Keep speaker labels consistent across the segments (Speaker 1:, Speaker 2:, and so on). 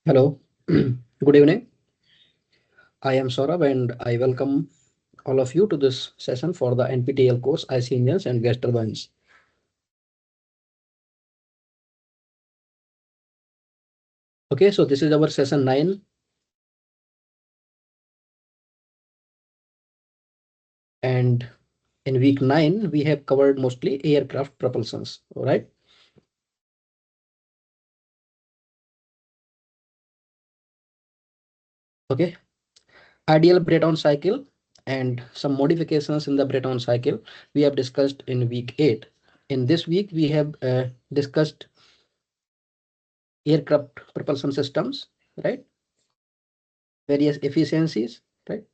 Speaker 1: Hello, good evening. I am Saurabh and I welcome all of you to this session for the NPTEL course IC Engines and Gas Turbines. Okay, so this is our session 9. And in week 9, we have covered mostly aircraft propulsions, all right? Okay, ideal Breton cycle and some modifications in the Breton cycle we have discussed in week 8. In this week, we have discussed aircraft propulsion systems, right? Various efficiencies, right?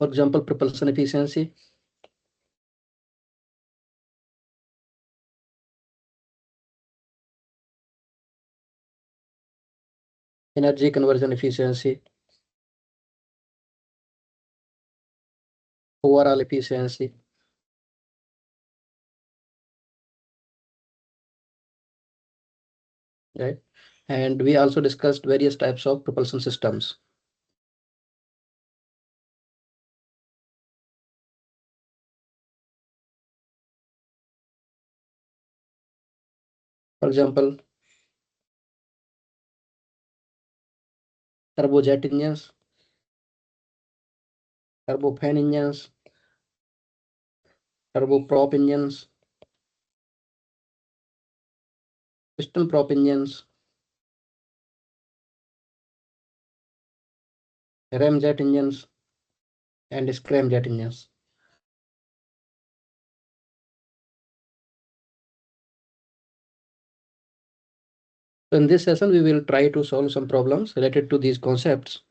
Speaker 1: For example, propulsion efficiency, energy conversion efficiency, overall efficiency, right? And we also discussed various types of propulsion systems. For example, turbojet engines, turbofan engines, turboprop engines, piston prop engines, ramjet engines, and scramjet engines. So in this session, we will try to solve some problems related to these concepts.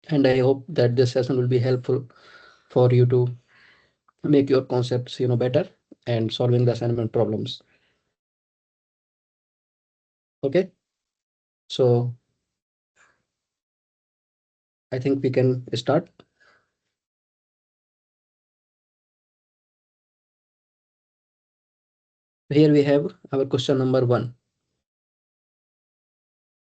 Speaker 1: And I hope that this session will be helpful for you to make your concepts, better and solving the assignment problems. Okay. So I think we can start. Here we have our question number 1.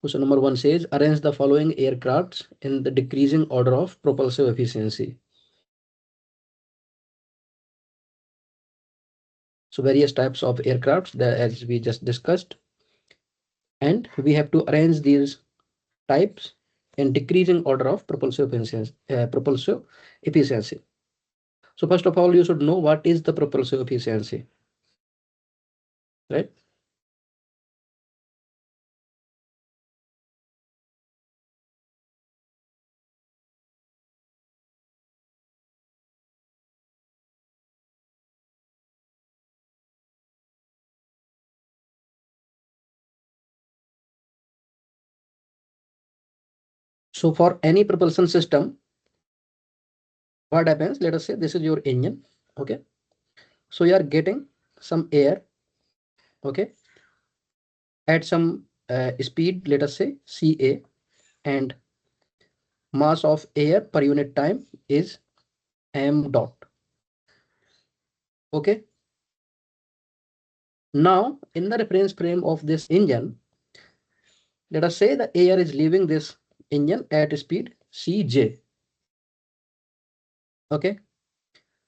Speaker 1: Question number 1 says, arrange the following aircrafts in the decreasing order of propulsive efficiency. So various types of aircrafts that as we just discussed. And we have to arrange these types in decreasing order of propulsive efficiency. So first of all, you should know what is the propulsive efficiency, right? So for any propulsion system, what happens? Let us say this is your engine. Okay. So you are getting some air. Okay. At some speed, let us say CA, and mass of air per unit time is m dot. Okay. Now in the reference frame of this engine, let us say the air is leaving this engine at speed Cj. Okay.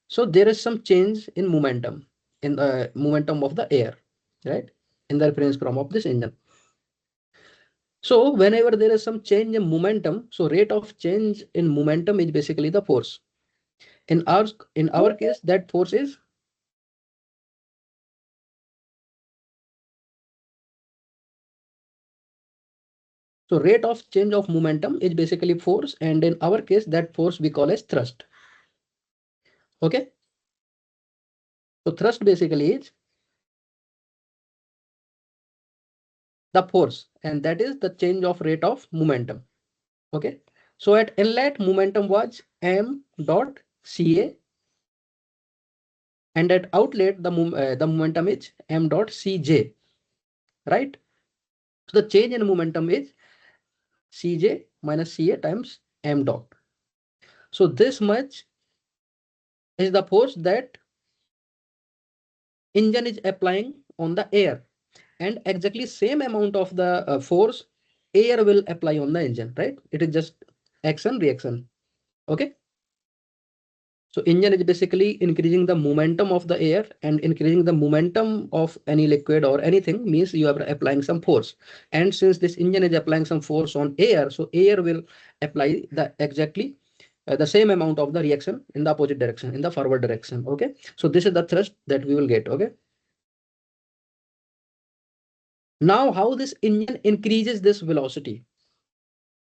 Speaker 1: So there is some change in momentum, in the momentum of the air, right? In the reference frame of this engine. So whenever there is some change in momentum, so rate of change in momentum is basically the force. In our case, that force is so rate of change of momentum is basically force, and in our case, that force we call as thrust. Okay. So thrust basically is the force, and that is the change of rate of momentum. Okay. So at inlet, momentum was m dot ca, and at outlet, the momentum is m dot cj, right? So the change in momentum is cj minus ca times m dot. So this much is the force that engine is applying on the air, and exactly same amount of the force air will apply on the engine, right? It is just action reaction. Okay. So engine is basically increasing the momentum of the air, and increasing the momentum of any liquid or anything means you are applying some force. And since this engine is applying some force on air, so air will apply the exactly the same amount of the reaction in the opposite direction, in the forward direction. Okay. So this is the thrust that we will get. Okay. Now how this engine increases this velocity?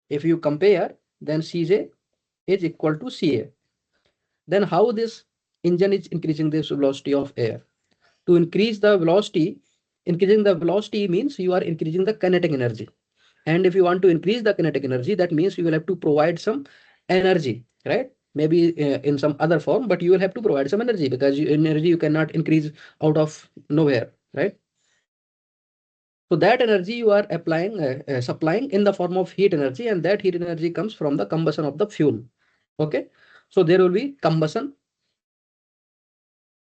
Speaker 1: If you compare, then Cj is equal to Ca. Then how this engine is increasing this velocity of air? To increase the velocity, increasing the velocity means you are increasing the kinetic energy. And if you want to increase the kinetic energy, that means you will have to provide some energy, right? Maybe in some other form, but you will have to provide some energy, because energy you cannot increase out of nowhere, right? So that energy you are applying, supplying in the form of heat energy, and that heat energy comes from the combustion of the fuel. Okay. So there will be combustion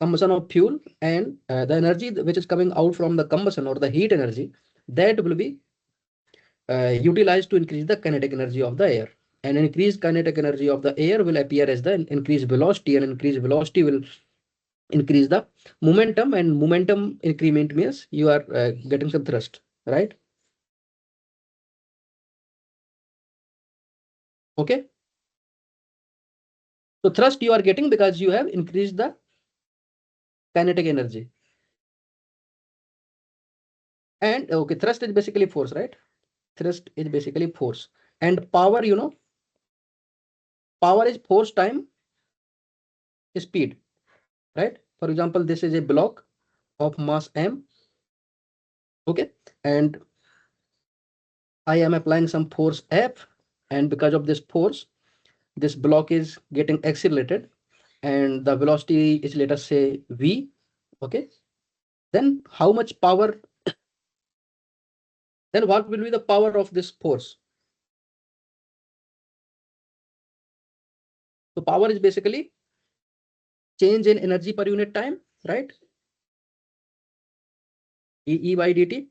Speaker 1: of fuel, and the energy which is coming out from the combustion, or the heat energy, that will be utilized to increase the kinetic energy of the air. And increased kinetic energy of the air will appear as the increased velocity, and increased velocity will increase the momentum, and momentum increment means you are getting some thrust, right? Okay. So thrust you are getting because you have increased the kinetic energy. And okay, thrust is basically force, right? Thrust is basically force. And power, power is force time speed, right? For example, this is a block of mass m. Okay. And I am applying some force F, and because of this force, this block is getting accelerated, and the velocity is, let us say, v. Okay. Then how much power? Then what will be the power of this force? So power is basically change in energy per unit time, right? E by dt.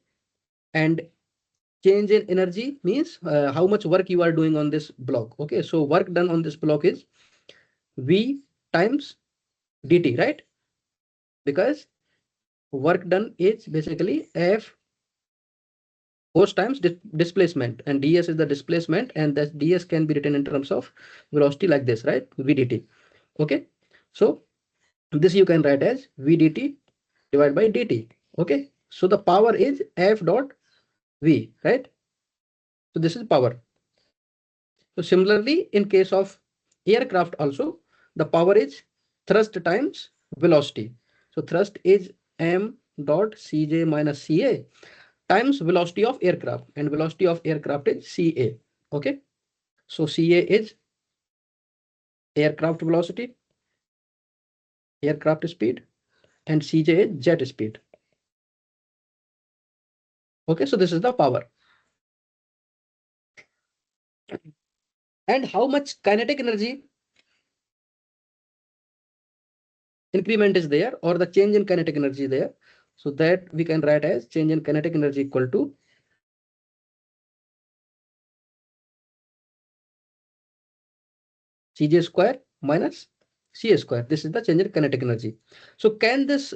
Speaker 1: And change in energy means how much work you are doing on this block. Okay. So work done on this block is v times dt, right? Because work done is basically F force times displacement, and ds is the displacement, and that ds can be written in terms of velocity like this, right? vdt. Okay. So this you can write as vdt divided by dt. Okay. So the power is F dot v, right? So this is power. So similarly, in case of aircraft also, the power is thrust times velocity. So thrust is m dot cj minus ca times velocity of aircraft, and velocity of aircraft is ca. Okay. So ca is aircraft velocity, aircraft speed, and cj is jet speed. Okay. So this is the power. And how much kinetic energy increment is there, or the change in kinetic energy there? So that we can write as change in kinetic energy equal to cj square minus C square. This is the change in kinetic energy. So can this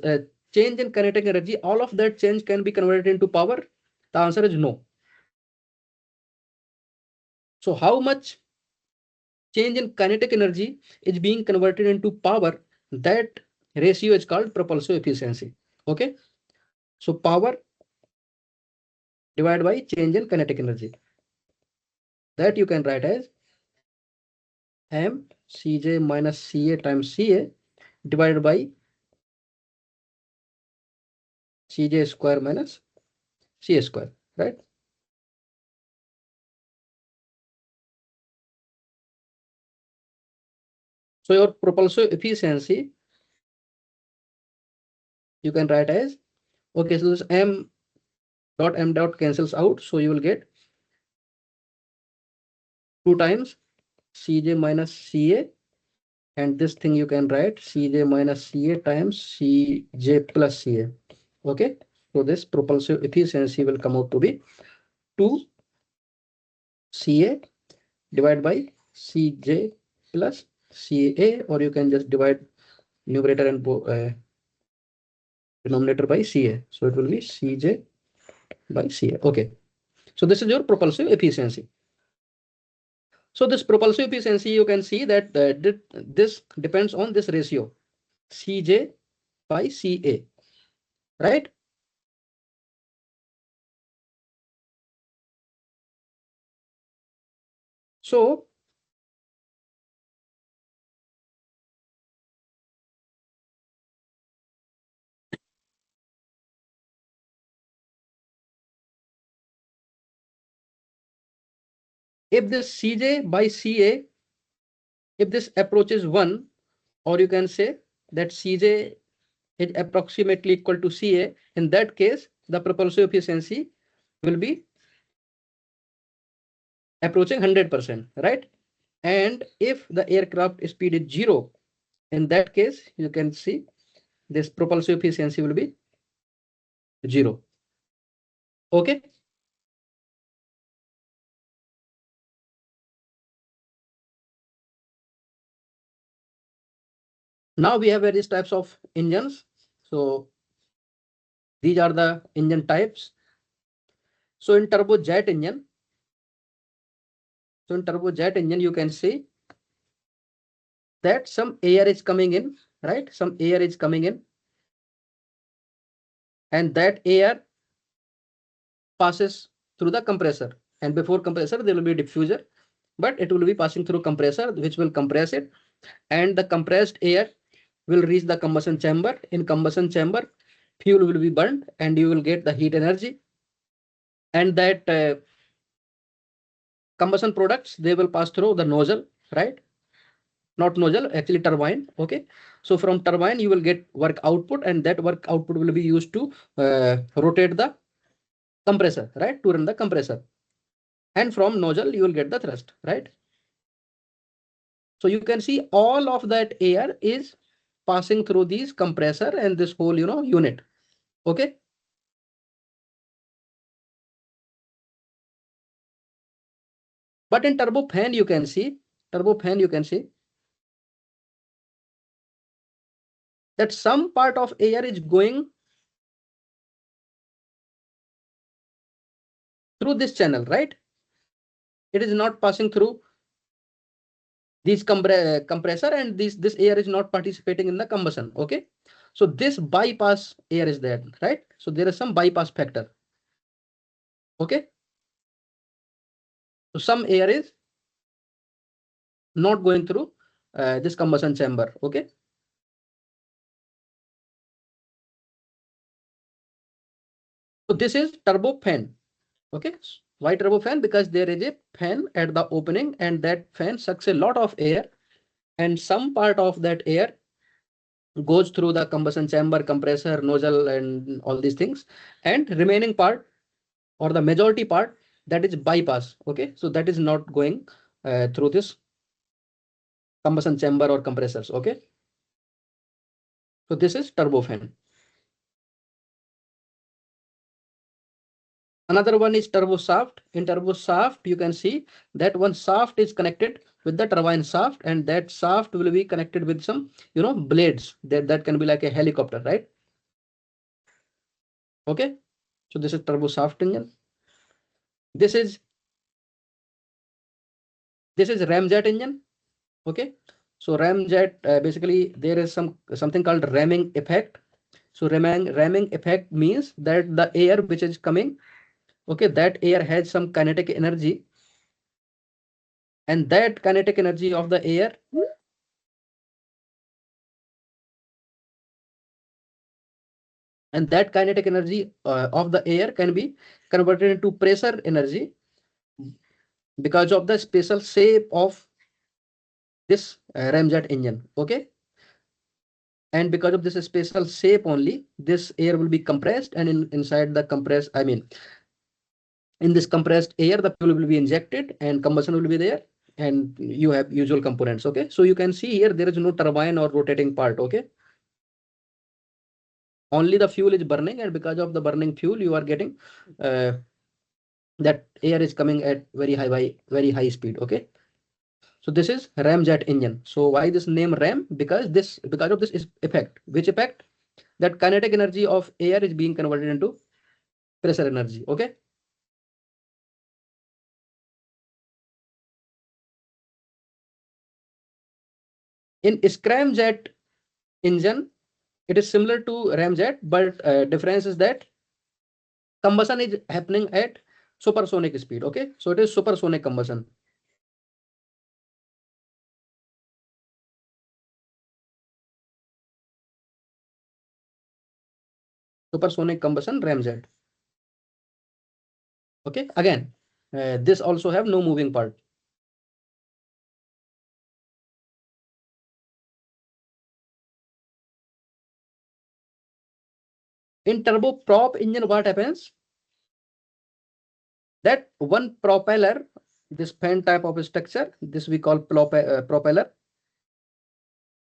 Speaker 1: change in kinetic energy, all of that change can be converted into power? The answer is no. So how much change in kinetic energy is being converted into power? That ratio is called propulsive efficiency. Okay. So power divided by change in kinetic energy. That you can write as m Cj minus Ca times Ca divided by Cj square minus Ca square, right? So your propulsive efficiency you can write as, okay, so this m dot cancels out, so you will get 2 times Cj minus Ca, and this thing you can write Cj minus Ca times Cj plus Ca. Okay, so this propulsive efficiency will come out to be 2 Ca divided by Cj plus Ca, or you can just divide numerator and denominator by Ca. So it will be Cj by Ca. Okay, so this is your propulsive efficiency. So this propulsive efficiency, you can see that this depends on this ratio Cj by Ca, right? So if this Cj by Ca, if this approaches 1, or you can say that Cj is approximately equal to Ca, in that case, the propulsive efficiency will be approaching 100%, right? And if the aircraft speed is 0, in that case, you can see this propulsive efficiency will be 0. Okay. Now we have various types of engines. So these are the engine types. So in turbojet engine, you can see that some air is coming in, right? Some air is coming in, and that air passes through the compressor. And before compressor, there will be a diffuser, but it will be passing through compressor, which will compress it. And the compressed air will reach the combustion chamber. In combustion chamber, fuel will be burned and you will get the heat energy. And that combustion products, they will pass through the nozzle, right? Not nozzle, actually turbine. Okay. So from turbine, you will get work output, and that work output will be used to rotate the compressor, right? To run the compressor. And from nozzle, you will get the thrust, right? So you can see all of that air is passing through these compressor and this whole, unit. Okay. But in turbofan, you can see, that some part of air is going through this channel, right? It is not passing through these compressor, and this air is not participating in the combustion. Okay. So this bypass air is there, right? So there is some bypass factor. Okay. So some air is not going through this combustion chamber. Okay. So this is turbofan. Okay. Why turbofan? Because there is a fan at the opening, and that fan sucks a lot of air, and some part of that air goes through the combustion chamber, compressor, nozzle, and all these things. And remaining part, or the majority part, that is bypass. Okay. So that is not going through this combustion chamber or compressors. Okay. So this is turbofan. Another one is turbo shaft. In turbo shaft, you can see that one shaft is connected with the turbine shaft, and that shaft will be connected with some, blades that can be like a helicopter, right? Okay, so this is turbo shaft engine. This is ramjet engine. Okay, so ramjet, basically there is something called ramming effect. So ramming effect means that the air which is coming, okay, that air has some kinetic energy, and that kinetic energy of the air, of the air can be converted into pressure energy because of the special shape of this ramjet engine. Okay, and because of this special shape only, this air will be compressed, and inside the compressed, I mean, in this compressed air, the fuel will be injected and combustion will be there, and you have usual components. Okay, so you can see here there is no turbine or rotating part. Okay, only the fuel is burning, and because of the burning fuel you are getting that air is coming at very high speed. Okay, so this is ramjet engine. So why this name ram? Because of this is effect. Which effect? That kinetic energy of air is being converted into pressure energy. Okay, in scramjet engine it is similar to ramjet, but difference is that combustion is happening at supersonic speed. Okay, so it is supersonic combustion. Supersonic combustion ramjet. Okay, again, this also have no moving part. In turboprop engine, what happens? That one propeller, this fan type of structure, this we call propeller,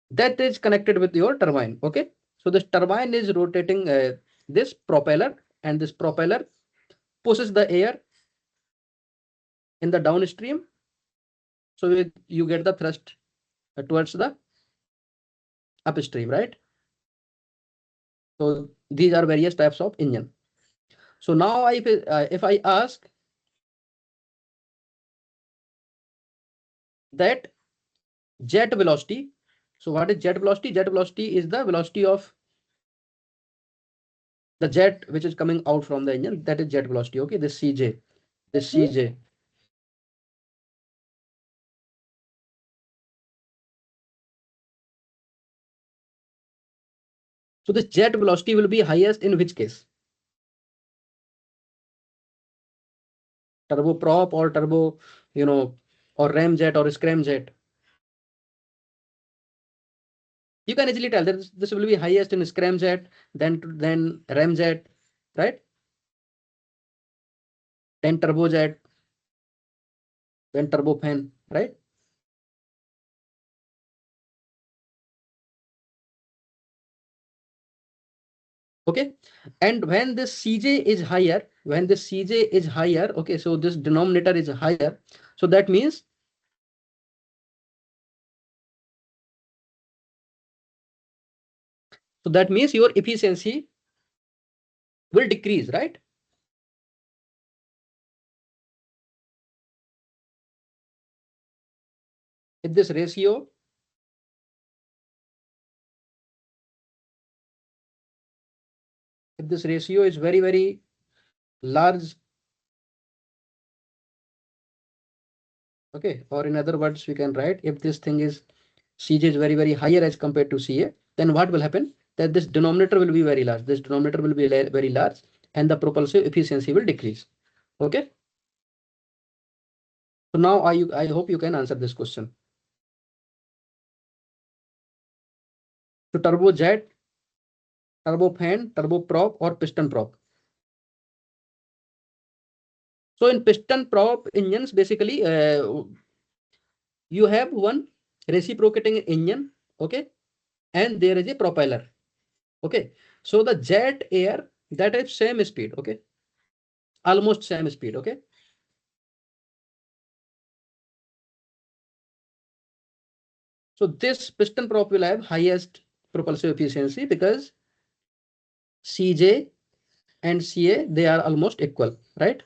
Speaker 1: that is connected with your turbine. Okay, so this turbine is rotating this propeller, and this propeller pushes the air in the downstream, so you get the thrust towards the upstream, right? So these are various types of engine. So now if I ask that jet velocity, so what is jet velocity? Jet velocity is the velocity of the jet which is coming out from the engine. That is jet velocity. Okay, this CJ, this CJ. So this jet velocity will be highest in which case? Turboprop or turbo, or ramjet or scramjet. You can easily tell that this will be highest in scramjet, then ramjet, right? Then turbojet, then turbofan, right? Okay, and when this CJ is higher, okay, so this denominator is higher, so that means your efficiency will decrease, right? If this ratio is very large, okay, or in other words we can write, if this thing is CJ is very higher as compared to CA, then what will happen? That this denominator will be very large. This denominator will be very large, and the propulsive efficiency will decrease. Okay. So now I hope you can answer this question. So turbojet, turbofan, turboprop, or piston prop. So in piston prop engines, basically you have one reciprocating engine, okay, and there is a propeller. Okay, so the jet air, that is same speed. Okay, almost same speed. Okay, So this piston prop will have highest propulsive efficiency because CJ and CA, they are almost equal, right?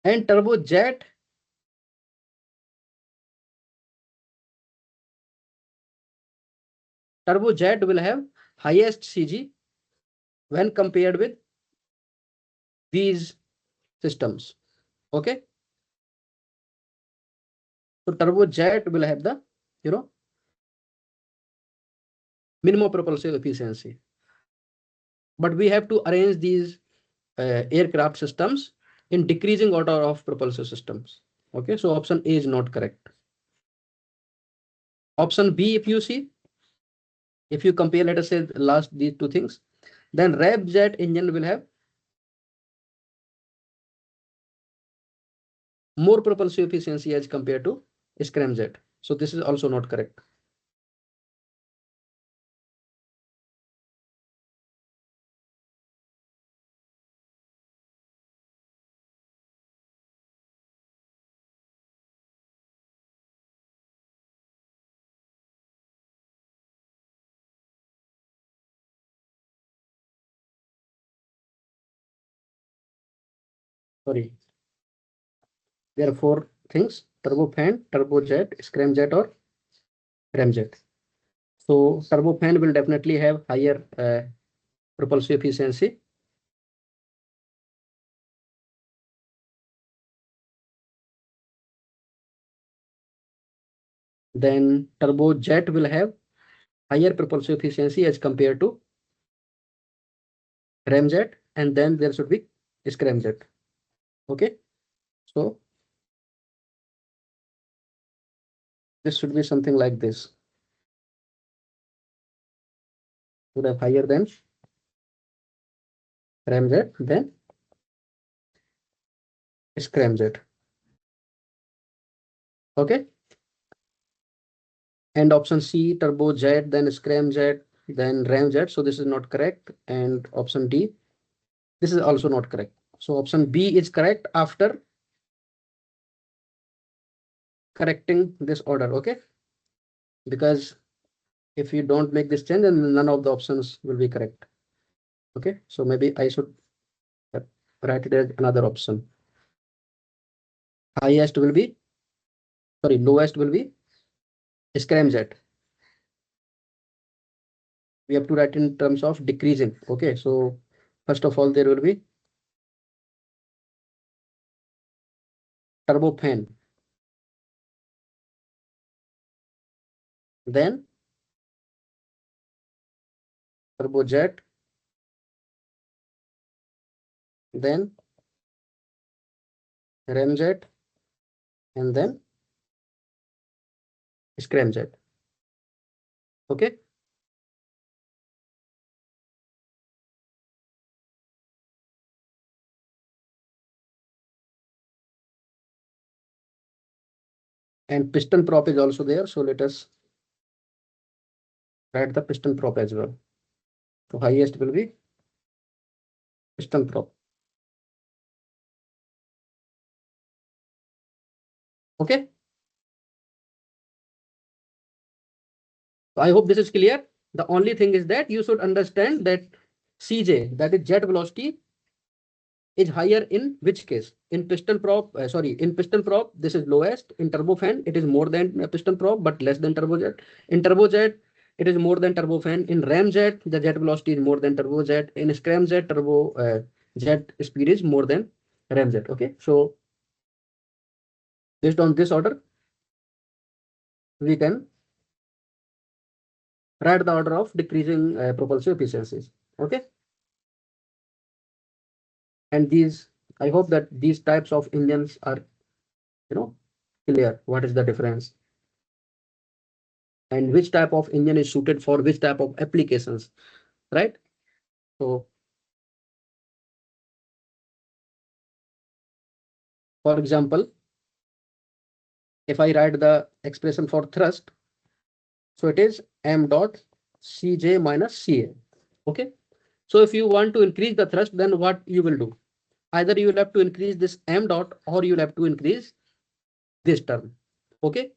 Speaker 1: And turbojet will have highest CG when compared with these systems. Okay. So turbojet will have the, minimum propulsive efficiency. But we have to arrange these aircraft systems in decreasing order of propulsive systems. Okay. So option A is not correct. Option B, if you see, if you compare, let us say last these two things, then Ramjet engine will have more propulsive efficiency as compared to scramjet. So this is also not correct. Sorry. There are four things: turbofan, turbojet, scramjet, or ramjet. So turbofan will definitely have higher propulsive efficiency. Then turbojet will have higher propulsive efficiency as compared to ramjet, and then there should be scramjet. Okay, so this should be something like this. Should have higher than ramjet, then scramjet. Okay, and option C, turbojet, then scramjet, then ramjet. So this is not correct. And option D, this is also not correct. So option B is correct after correcting this order. Okay, because if you don't make this change, then none of the options will be correct. Okay, so maybe I should write it as another option. Highest will be, sorry, lowest will be scramjet. We have to write in terms of decreasing. Okay, so first of all, there will be turbofan, then turbojet, then ramjet, and then scramjet. Okay, and piston prop is also there. So let us write the piston prop as well. So highest will be piston prop. Okay, so I hope this is clear. The only thing is that you should understand that CJ, that is jet velocity, is higher in which case? In piston prop, in piston prop, this is lowest. In turbofan, it is more than piston prop, but less than turbojet. In turbojet, it is more than turbofan. In ramjet, the jet velocity is more than turbojet. In scramjet, jet speed is more than ramjet. Okay, so based on this order, we can write the order of decreasing propulsive efficiencies. Okay, and these, I hope that these types of engines are, clear. What is the difference? And which type of engine is suited for which type of applications, right? So for example, if I write the expression for thrust, so it is m dot Cj minus Ca. Okay. So if you want to increase the thrust, then what you will do? Either you will have to increase this m dot, or you will have to increase this term. Okay.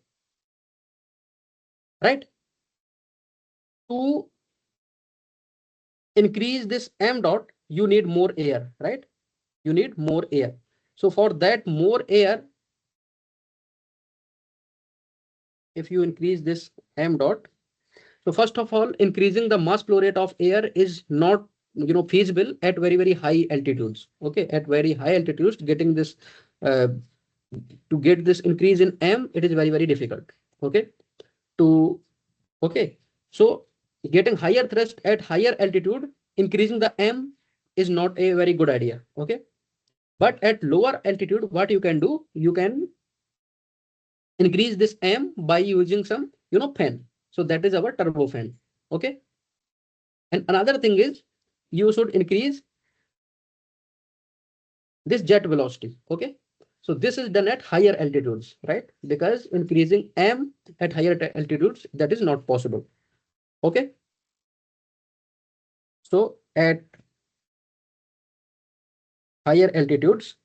Speaker 1: Right. To increase this m dot, you need more air, right? You need more air. So for that more air, if you increase this m dot, so first of all, increasing the mass flow rate of air is not feasible at very high altitudes. Okay, at very high altitudes, getting this to get this increase in m, it is very difficult. Okay, to okay, so getting higher thrust at higher altitude, increasing the m is not a very good idea. Okay, but at lower altitude, what you can do, you can increase this m by using some fan. So that is our turbo fan. Okay, and another thing is, you should increase this jet velocity. Okay, so this is done at higher altitudes, right? Because increasing m at higher altitudes, that is not possible. Okay, so at higher altitudes,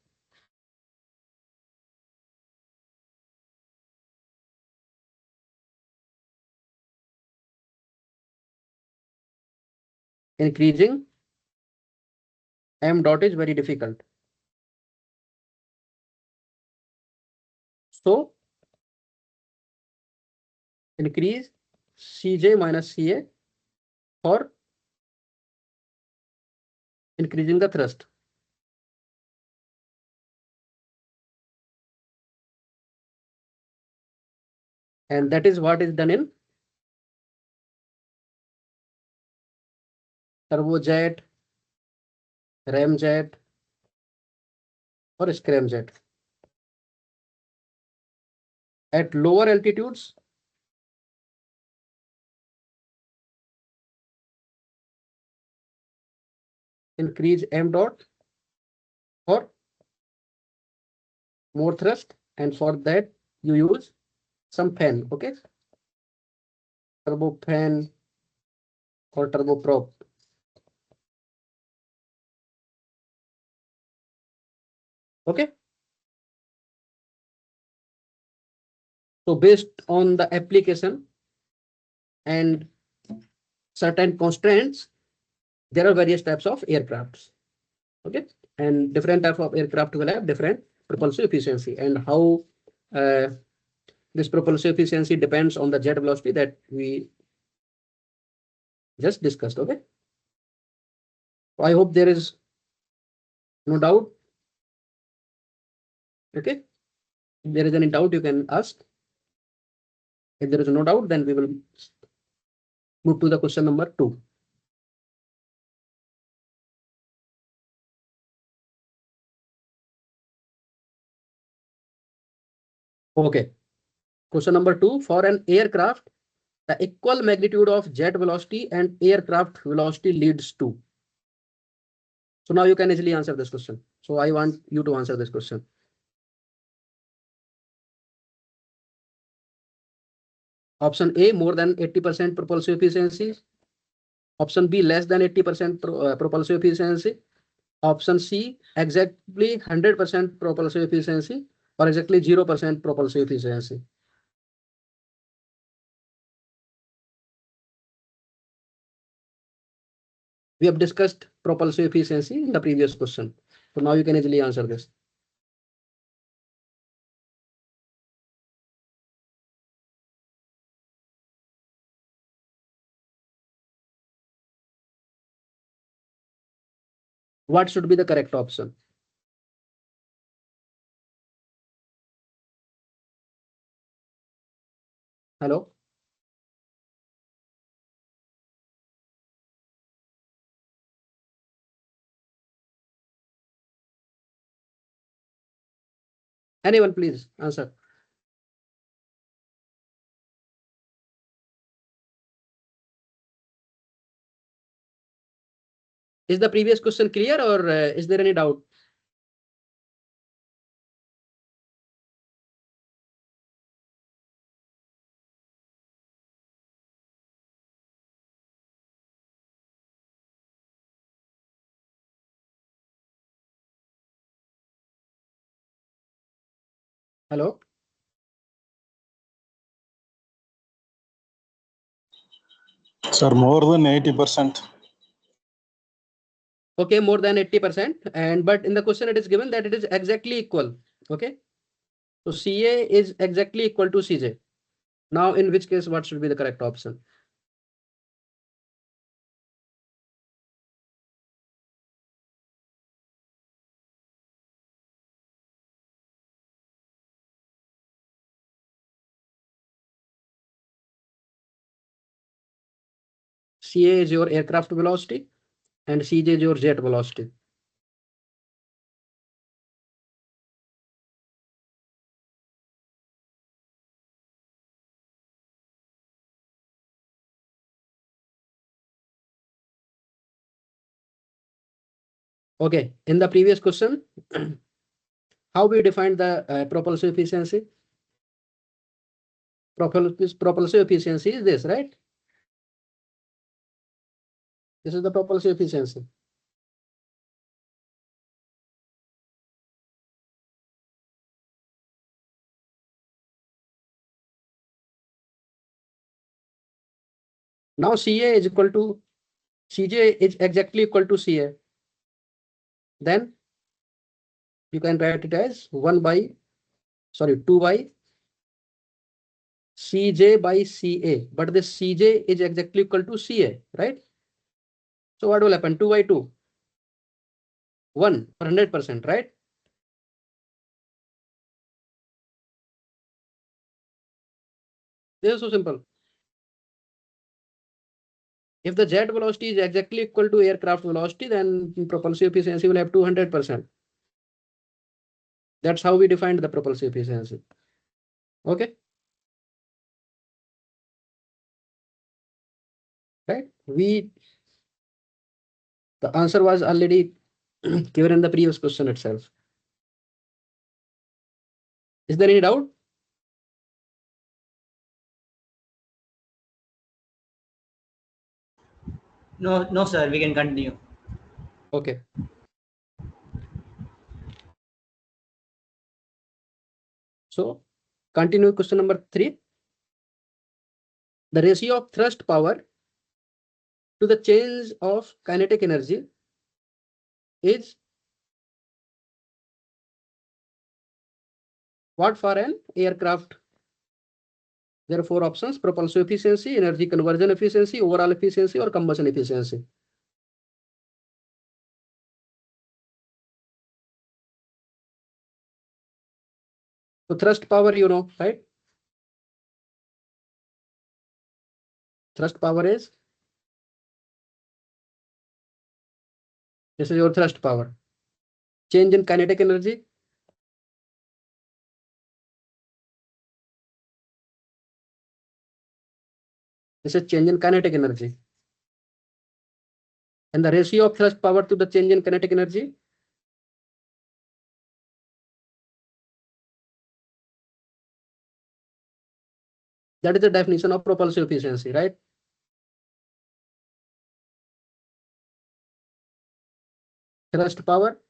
Speaker 1: increasing m dot is very difficult. So increase Cj minus Ca for increasing the thrust. And that is what is done in turbojet, ramjet, or scramjet. At lower altitudes, increase m dot for more thrust, and for that you use some fan. Okay, turbo fan or turboprop. Okay, so based on the application and certain constraints, there are various types of aircrafts. Okay, and different types of aircraft will have different propulsive efficiency, and how uh, this propulsive efficiency depends on the jet velocity that we just discussed. Okay, so I hope there is no doubt. Okay, if there is any doubt, you can ask. If there is no doubt, then we will move to the question number 2. Okay, question number 2: for an aircraft, the equal magnitude of jet velocity and aircraft velocity leads to. So now you can easily answer this question. So I want you to answer this question. Option A, more than 80% propulsive efficiency. Option B, less than 80% propulsive efficiency. Option C, exactly 100% propulsive efficiency, or exactly 0% propulsive efficiency. We have discussed propulsive efficiency in the previous question. So now you can easily answer this. What should be the correct option? Hello? Anyone, please answer. Is the previous question clear, or is there any doubt? Hello.
Speaker 2: Sir, more than 80%.
Speaker 1: Okay, more than 80%. And but in the question it is given that it is exactly equal. Okay. So CA is exactly equal to CJ. Now, in which case, what should be the correct option? CA is your aircraft velocity and CJ is your jet velocity. Okay, in the previous question, how we defined the propulsive efficiency? Propulsive efficiency is this, right? This is the propulsive efficiency. Now CA is equal to CJ is exactly equal to CA. Then you can write it as 2 by CJ by CA, but this CJ is exactly equal to CA, right? So what will happen? 2 by 2, 1 for 100%, right? This is so simple. If the jet velocity is exactly equal to aircraft velocity, then propulsive efficiency will have 200%. That's how we defined the propulsive efficiency. Okay. Right. The answer was already given in the previous question itself. Is there any doubt?
Speaker 3: No, sir. We can continue.
Speaker 1: Okay. So continue question number 3. The ratio of thrust power to the change of kinetic energy is what for an aircraft? There are 4 options: propulsive efficiency, energy conversion efficiency, overall efficiency, or combustion efficiency. So thrust power, you know, right? Thrust power is, this is your thrust power. Change in kinetic energy, this is change in kinetic energy. And the ratio of thrust power to the change in kinetic energy, that is the definition of propulsive efficiency, right? Thrust power.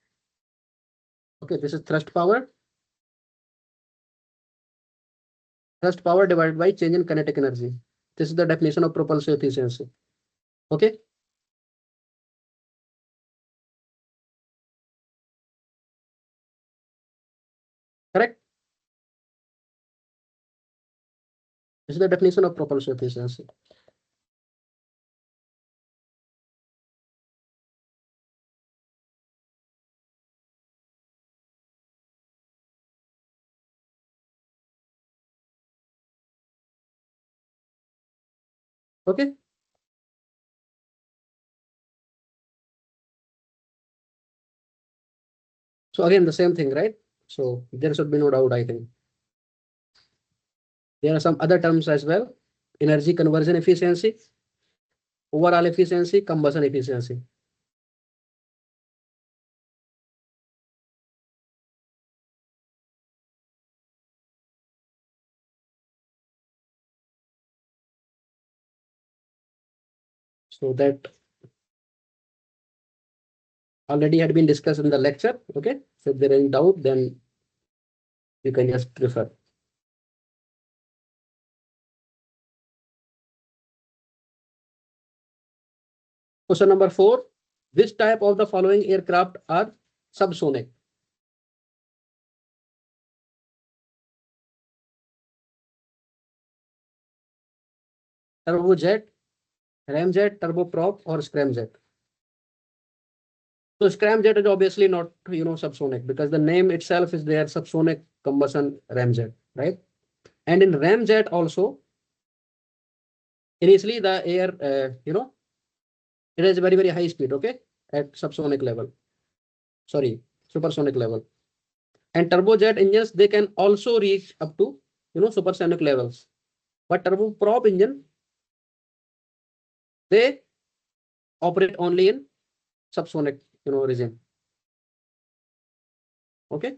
Speaker 1: Okay, this is thrust power. Thrust power divided by change in kinetic energy. This is the definition of propulsive efficiency. Okay. Correct. This is the definition of propulsive efficiency. Okay. So again, the same thing, right? So there should be no doubt, I think. There are some other terms as well: energy conversion efficiency, overall efficiency, combustion efficiency. So that already had been discussed in the lecture. Okay. So if there is any doubt, then You can just refer. Question number 4. Which type of the following aircraft are subsonic? Turbojet, ramjet, turboprop, or scramjet? So scramjet is obviously not, subsonic, because the name itself is there, subsonic combustion ramjet, right? And in ramjet also, initially the air, it has very, very high speed, okay, at subsonic level. Sorry, supersonic level. And turbojet engines, they can also reach up to, supersonic levels. But turboprop engine, they operate only in subsonic, regime. Okay.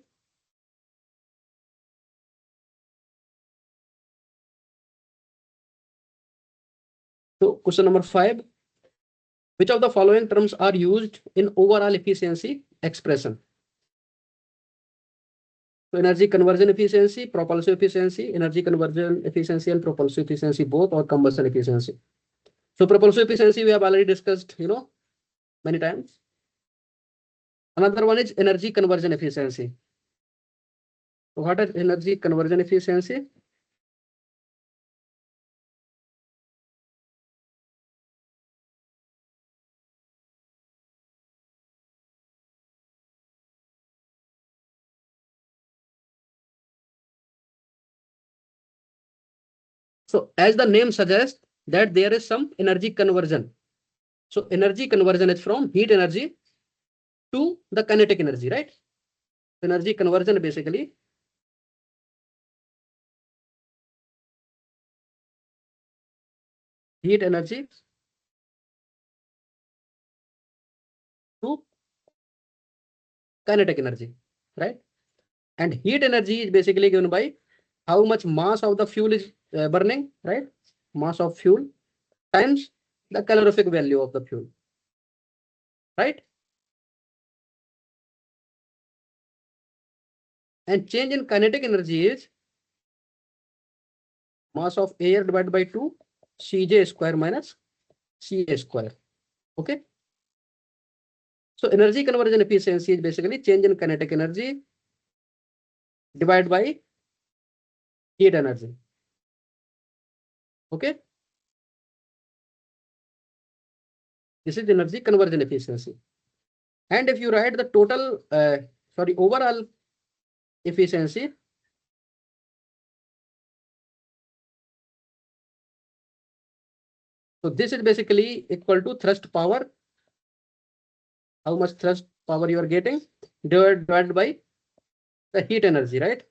Speaker 1: So question number 5. Which of the following terms are used in overall efficiency expression? So energy conversion efficiency, propulsive efficiency, energy conversion efficiency, and propulsive efficiency both, or combustion efficiency. So propulsive efficiency we have already discussed, many times. Another one is energy conversion efficiency. So what is energy conversion efficiency? So as the name suggests that there is some energy conversion. So energy conversion is from heat energy to the kinetic energy, right? Energy conversion basically heat energy to kinetic energy, right? And heat energy is basically given by how much mass of the fuel is burning, right? Mass of fuel times the calorific value of the fuel, right? And change in kinetic energy is mass of air divided by 2 Cj square minus Ca square. Okay. So energy conversion efficiency is basically change in kinetic energy divided by heat energy. Okay. This is energy conversion efficiency. And if you write the total, overall efficiency, so this is basically equal to thrust power, how much thrust power you are getting, divided by the heat energy, right?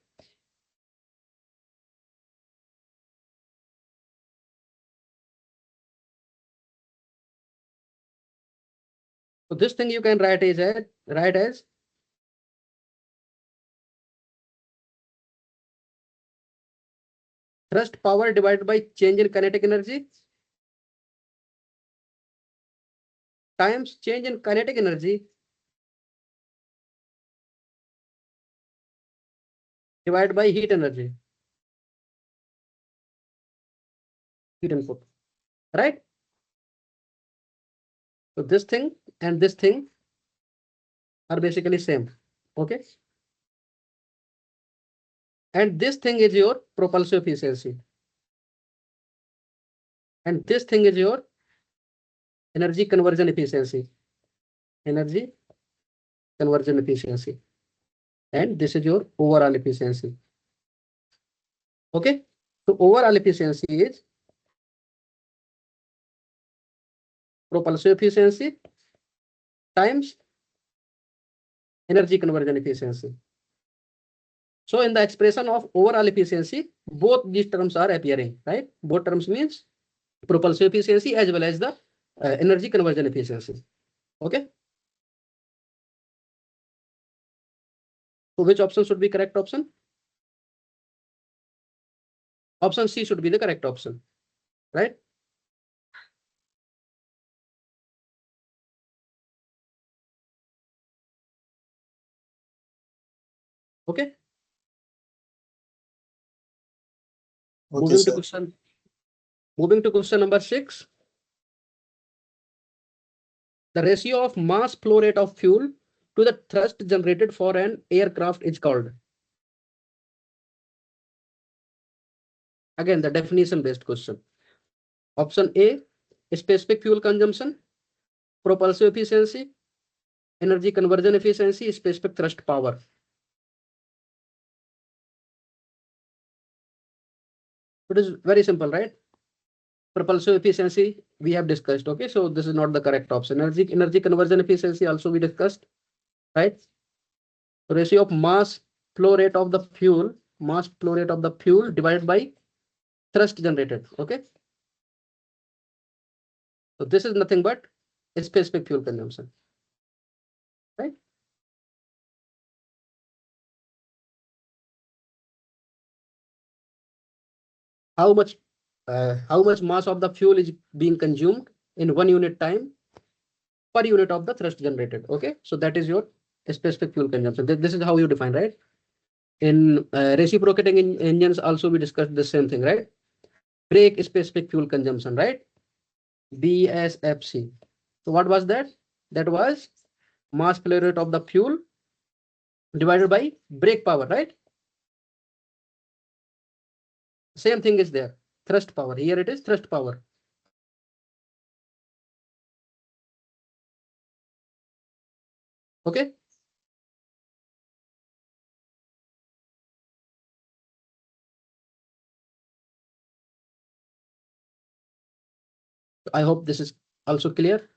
Speaker 1: So this thing you can write as thrust power divided by change in kinetic energy times change in kinetic energy divided by heat energy, heat input, right? So this thing and this thing are basically same. Okay. And this thing is your propulsive efficiency. And this thing is your energy conversion efficiency. Energy conversion efficiency. And this is your overall efficiency. Okay. So overall efficiency is propulsive efficiency times energy conversion efficiency. So in the expression of overall efficiency, both these terms are appearing, right? Both terms means propulsive efficiency as well as the energy conversion efficiency. Okay. So which option should be correct option? Option C should be the correct option, right? Okay.
Speaker 2: Okay,
Speaker 1: Moving to
Speaker 2: sir.
Speaker 1: question number 6. The ratio of mass flow rate of fuel to the thrust generated for an aircraft is called. Again, the definition based question. Option A, specific fuel consumption, propulsive efficiency, energy conversion efficiency, specific thrust power. It is very simple, right? Propulsive efficiency we have discussed. Okay, so this is not the correct option. Energy conversion efficiency also we discussed, right? Ratio of mass flow rate of the fuel divided by thrust generated. Okay, so this is nothing but specific fuel consumption, right? How much mass of the fuel is being consumed in 1 unit time per unit of the thrust generated. Okay, so that is your specific fuel consumption. This is how you define, right? In reciprocating engines also we discussed the same thing, right? Brake specific fuel consumption, right? BSFC. So what was that? That was mass flow rate of the fuel divided by brake power, right? Same thing is there. Thrust power. Here it is thrust power. Okay. I hope this is also clear.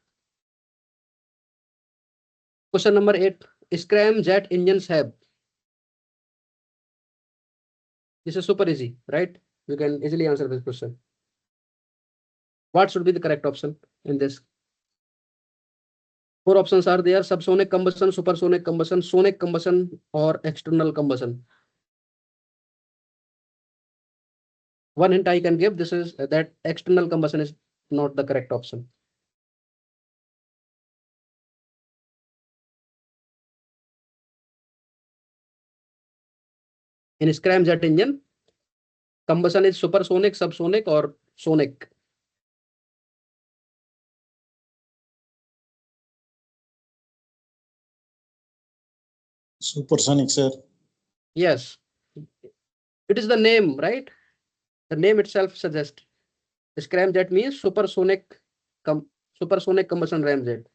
Speaker 1: Question number 8. Scramjet engines have. This is super easy, right? You can easily answer this question. What should be the correct option in this? 4 options are there: subsonic combustion, supersonic combustion, sonic combustion, or external combustion. One hint I can give, this is that external combustion is not the correct option. In scramjet engine, combustion is supersonic, subsonic, or sonic.
Speaker 2: Supersonic, sir.
Speaker 1: Yes, it is the name, right? The name itself suggests scramjet means supersonic combustion ramjet.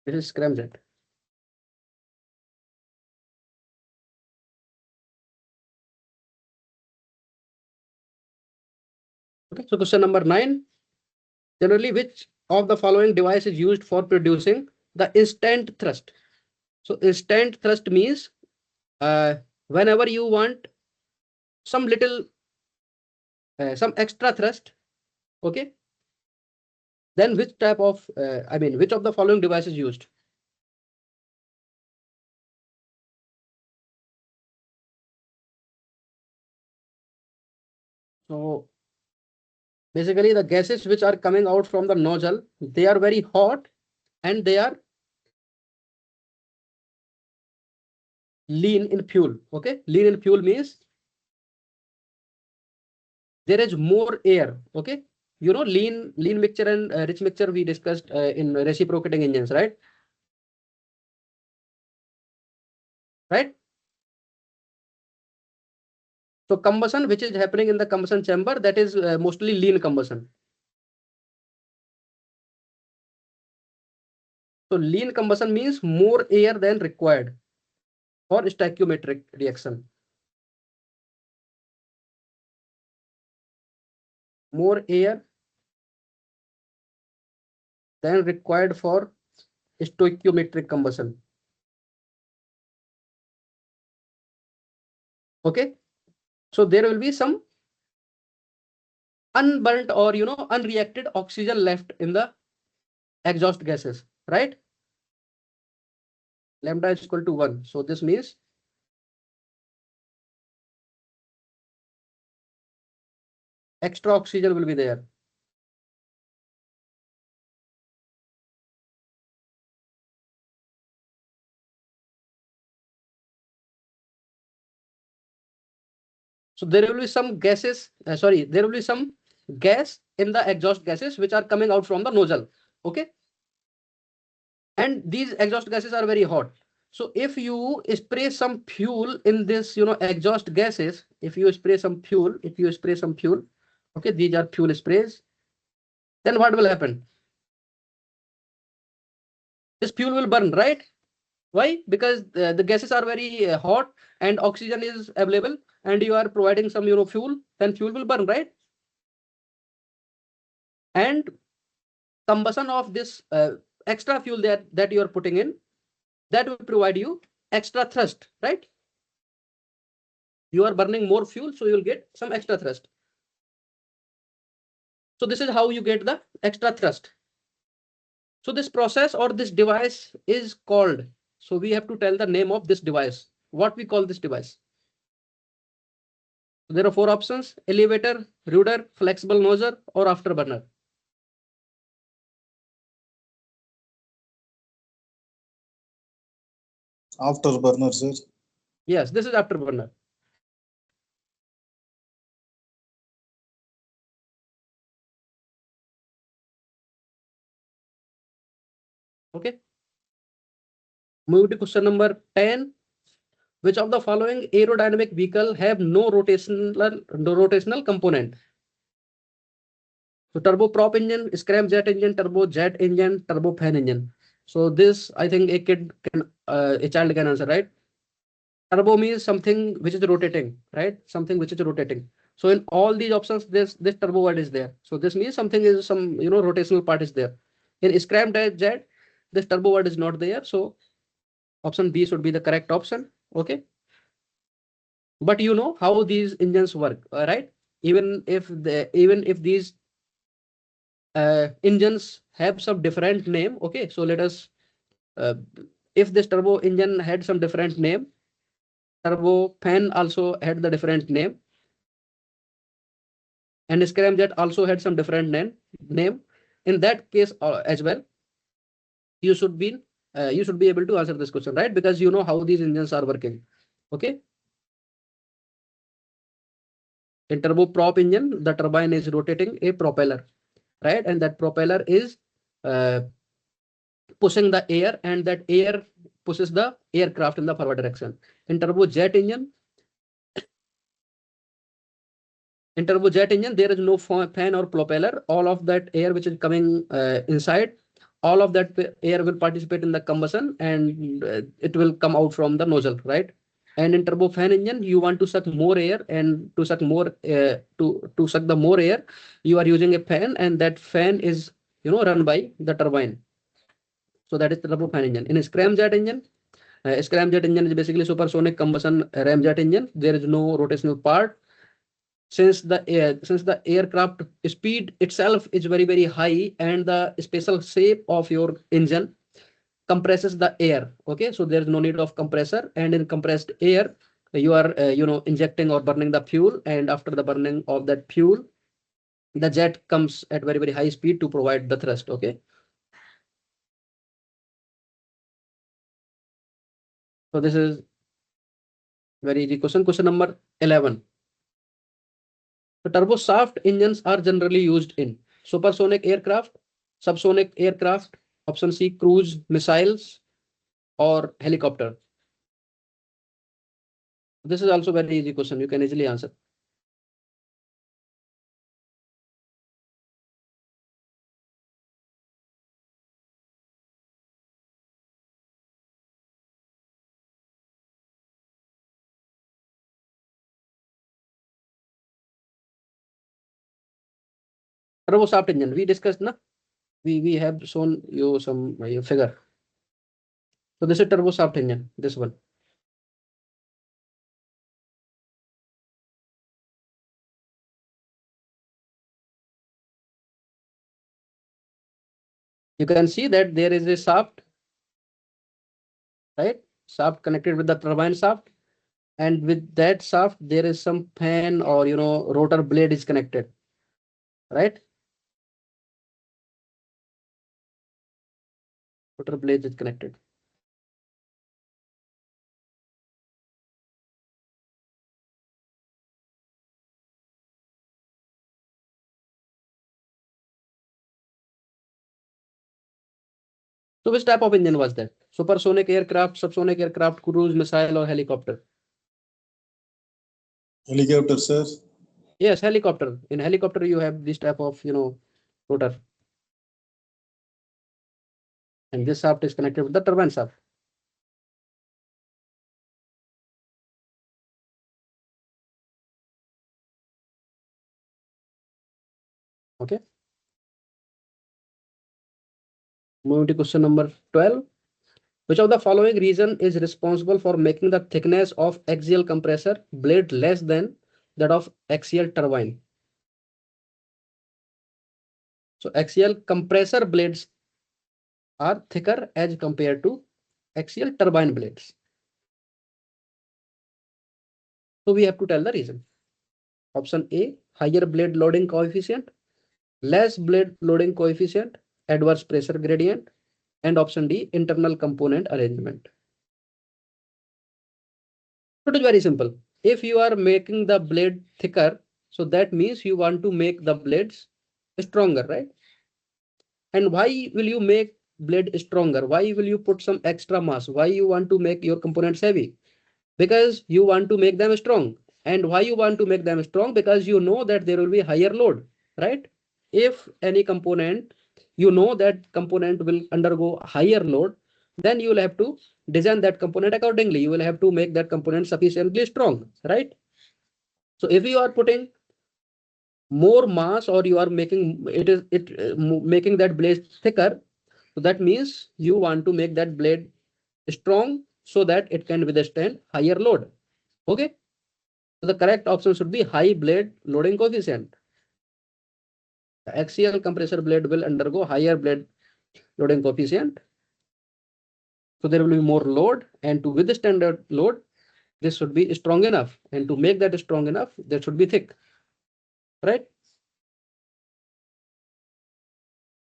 Speaker 1: This is scramjet. Okay, so question number 9. Generally, which of the following device is used for producing the instant thrust? So instant thrust means whenever you want some little some extra thrust, okay, then which type of which of the following device is used? So basically the gases which are coming out from the nozzle, they are very hot and they are lean in fuel. Okay, lean in fuel means there is more air. Okay, you know, lean mixture and rich mixture we discussed in reciprocating engines, right? So combustion which is happening in the combustion chamber, that is mostly lean combustion. So lean combustion means more air than required for stoichiometric reaction. More air than required for stoichiometric combustion. Okay, so there will be some unburnt or unreacted oxygen left in the exhaust gases, right? Lambda is equal to 1. So this means extra oxygen will be there. So there will be some gases, there will be some gas in the exhaust gases which are coming out from the nozzle. Okay. And these exhaust gases are very hot. So if you spray some fuel in this, exhaust gases, if you spray some fuel, okay, these are fuel sprays, then what will happen? This fuel will burn, right? Why? Because the gases are very hot and oxygen is available and you are providing some, fuel, then fuel will burn, right? And combustion of this extra fuel that you are putting in, that will provide you extra thrust, right? You are burning more fuel, so you'll get some extra thrust. So this is how you get the extra thrust. So this process or this device is called, so we have to tell the name of this device, what we call this device. So there are 4 options: elevator, rudder, flexible nozzle, or afterburner.
Speaker 2: Afterburner, sir.
Speaker 1: Yes, this is afterburner. Okay. Move to question number 10. Which of the following aerodynamic vehicle have no rotational component? So turboprop engine, scramjet engine, turbojet engine, turbofan engine. So this, I think a child can answer, right? Turbo means something which is rotating, right? Something which is rotating. So in all these options, this turbo word is there. So this means something is some, rotational part is there. In scramjet, this turbo word is not there. So option B should be the correct option. Okay. But you know how these engines work, right? Even if these engines have some different name, okay, so let us uh, if this turbo engine had some different name, turbo fan also had the different name, and scramjet also had some different name. In that case as well, you should be able to answer this question, right? Because you know how these engines are working. Okay. In turboprop engine, the turbine is rotating a propeller, right? And that propeller is uh, pushing the air, and that air pushes the aircraft in the forward direction. In turbojet engine, there is no fan or propeller. All of that air which is coming inside, all of that air will participate in the combustion, and it will come out from the nozzle, right? And in turbofan engine, you want to suck more air, and to suck more to suck the more air, you are using a fan, and that fan is run by the turbine. So that is the turbofan engine. In a scramjet engine is basically supersonic combustion ramjet engine. There is no rotational part. Since the aircraft speed itself is very very high, and the special shape of your engine compresses the air. Okay, so there is no need of compressor, and in compressed air you are injecting or burning the fuel, and after the burning of that fuel, the jet comes at very very high speed to provide the thrust. Okay, so this is very easy question. Question number 11. The turboshaft engines are generally used in supersonic aircraft, subsonic aircraft, option C, cruise missiles, or helicopter. This is also very easy question. You can easily answer. Turboshaft engine, we discussed, na? We have shown you some figure. So this is turboshaft engine, this one. You can see that there is a shaft, right? Shaft connected with the turbine shaft, and with that shaft there is some fan or rotor blade is connected, right? Rotor blade is connected. So which type of engine was that? Supersonic aircraft, subsonic aircraft, cruise missile, or helicopter?
Speaker 2: Helicopter, sir.
Speaker 1: Yes, helicopter. In helicopter, you have this type of, rotor. And this shaft is connected with the turbine shaft. Okay. Moving to question number 12. Which of the following reason is responsible for making the thickness of axial compressor blade less than that of axial turbine? So axial compressor blades are thicker as compared to axial turbine blades. So we have to tell the reason. Option A, higher blade loading coefficient, less blade loading coefficient, adverse pressure gradient, and option D, internal component arrangement. So it is very simple. If you are making the blade thicker, so that means you want to make the blades stronger, right? And why will you make blade stronger? Why will you put some extra mass? Why you want to make your components heavy? Because you want to make them strong. And why you want to make them strong? Because you know that there will be higher load, right? If any component, you know that component will undergo higher load, then you will have to design that component accordingly. You will have to make that component sufficiently strong, right? So if you are putting more mass or you are making that blade thicker, so that means you want to make that blade strong so that it can withstand higher load. Okay. So the correct option should be high blade loading coefficient. The axial compressor blade will undergo higher blade loading coefficient. So there will be more load, and to withstand that load, this should be strong enough. And to make that strong enough, that should be thick, right?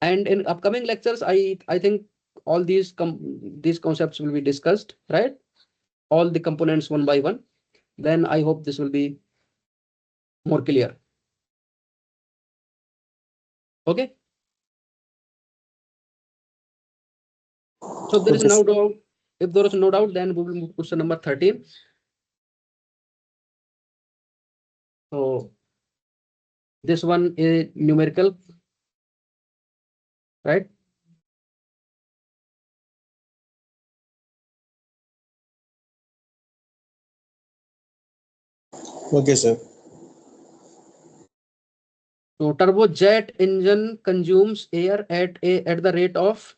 Speaker 1: And in upcoming lectures, I think all these concepts will be discussed, right? All the components one by one. Then I hope this will be more clear. Okay. So there is
Speaker 2: Okay,
Speaker 1: no
Speaker 2: sir.
Speaker 1: doubt. If there is no doubt, then we will move to question number 13. So this one is numerical, right?
Speaker 2: Okay, sir.
Speaker 1: So turbojet engine consumes air at the rate of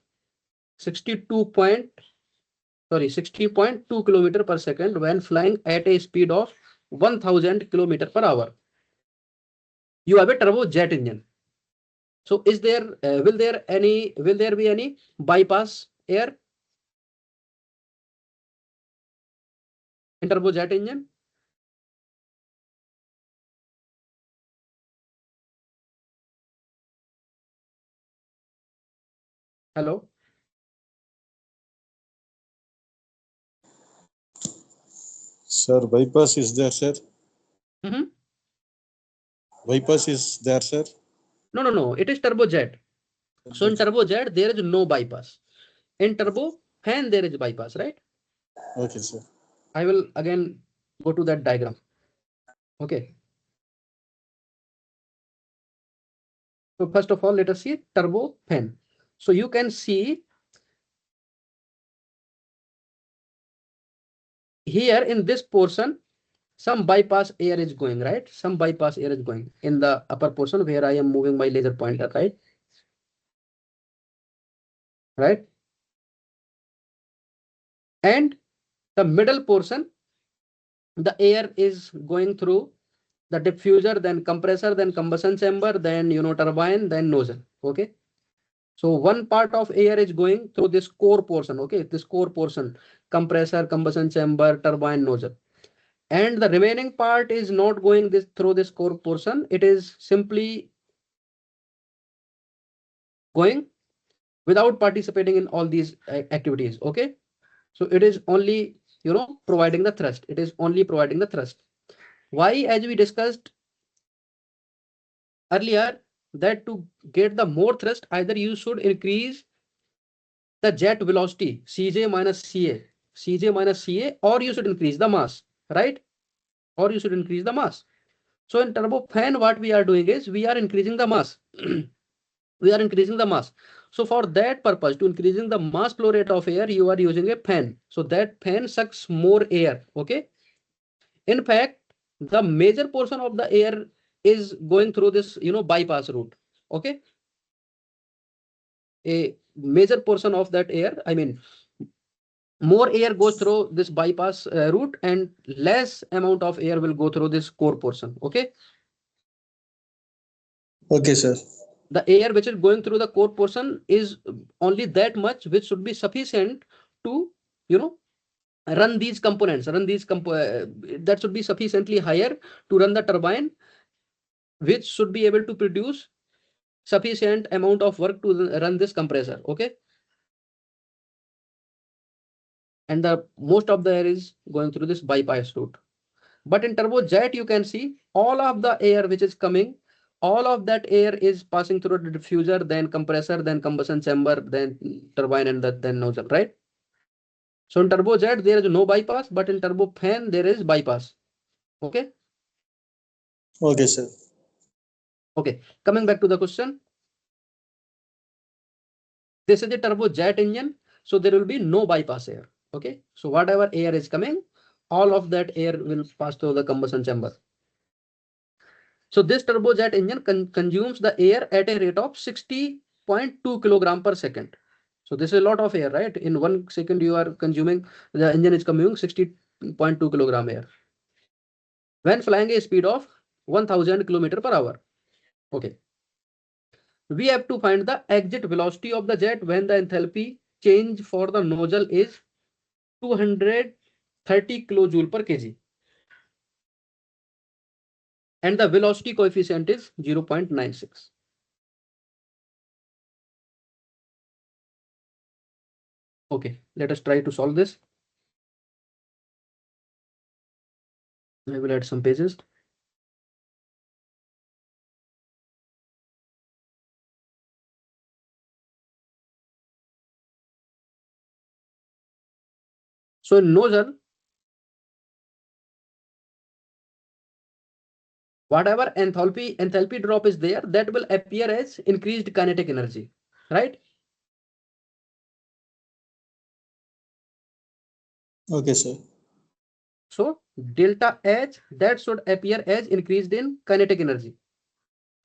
Speaker 1: 60.2 kilometer per second when flying at a speed of 1000 kilometer per hour. You have a turbojet engine. So is there will there be any bypass air in turbojet engine? Hello.
Speaker 2: Sir, bypass is there, sir.
Speaker 1: Mm-hmm.
Speaker 2: Bypass is there, sir.
Speaker 1: No. It is turbojet. So in turbojet there is no bypass. In turbo fan there is bypass, right?
Speaker 2: Okay, sir.
Speaker 1: I will again go to that diagram. Okay. So first of all, let us see turbo fan. So you can see here in this portion, some bypass air is going, right? Some bypass air is going in the upper portion where I am moving my laser pointer, right? Right. And the middle portion, the air is going through the diffuser, then compressor, then combustion chamber, then turbine, then nozzle. Okay. So one part of air is going through this core portion. Okay, this core portion, compressor, combustion chamber, turbine, nozzle. And the remaining part is not going this through this core portion. It is simply going without participating in all these activities. Okay. So it is only, providing the thrust. It is only providing the thrust. Why? As we discussed earlier, that to get the more thrust, either you should increase the jet velocity Cj minus Ca, or you should increase the mass, right? Or you should increase the mass. So in turbofan, what we are doing is we are increasing the mass. We are increasing the mass. So for that purpose, to increasing the mass flow rate of air, you are using a fan. So that fan sucks more air. Okay. In fact, the major portion of the air is going through this, bypass route. Okay. A major portion of that air, I mean, more air goes through this bypass route, and less amount of air will go through this core portion. Okay.
Speaker 2: Okay, sir.
Speaker 1: The air which is going through the core portion is only that much which should be sufficient to, you know, run these components, that should be sufficiently higher to run the turbine, which should be able to produce sufficient amount of work to run this compressor. Okay. And the most of the air is going through this bypass route. But in turbojet, you can see all of the air which is coming, all of that air is passing through the diffuser, then compressor, then combustion chamber, then turbine, and then nozzle, right? So in turbojet, there is no bypass, but in turbofan, there is bypass. Okay.
Speaker 2: Okay, sir.
Speaker 1: Okay. Coming back to the question. This is the turbojet engine. So there will be no bypass air. Okay. So whatever air is coming, all of that air will pass through the combustion chamber. So this turbojet engine consumes the air at a rate of 60.2 kilogram per second. So this is a lot of air, right? In 1 second, you are consuming, the engine is consuming 60.2 kilogram air when flying a speed of 1000 kilometer per hour. Okay. We have to find the exit velocity of the jet when the enthalpy change for the nozzle is 230 kilojoule per kg. And the velocity coefficient is 0.96. Okay, let us try to solve this. I will add some pages. So in nozzle, whatever enthalpy drop is there, that will appear as increased kinetic energy, right?
Speaker 2: Okay, sir.
Speaker 1: So delta H, that should appear as increased in kinetic energy.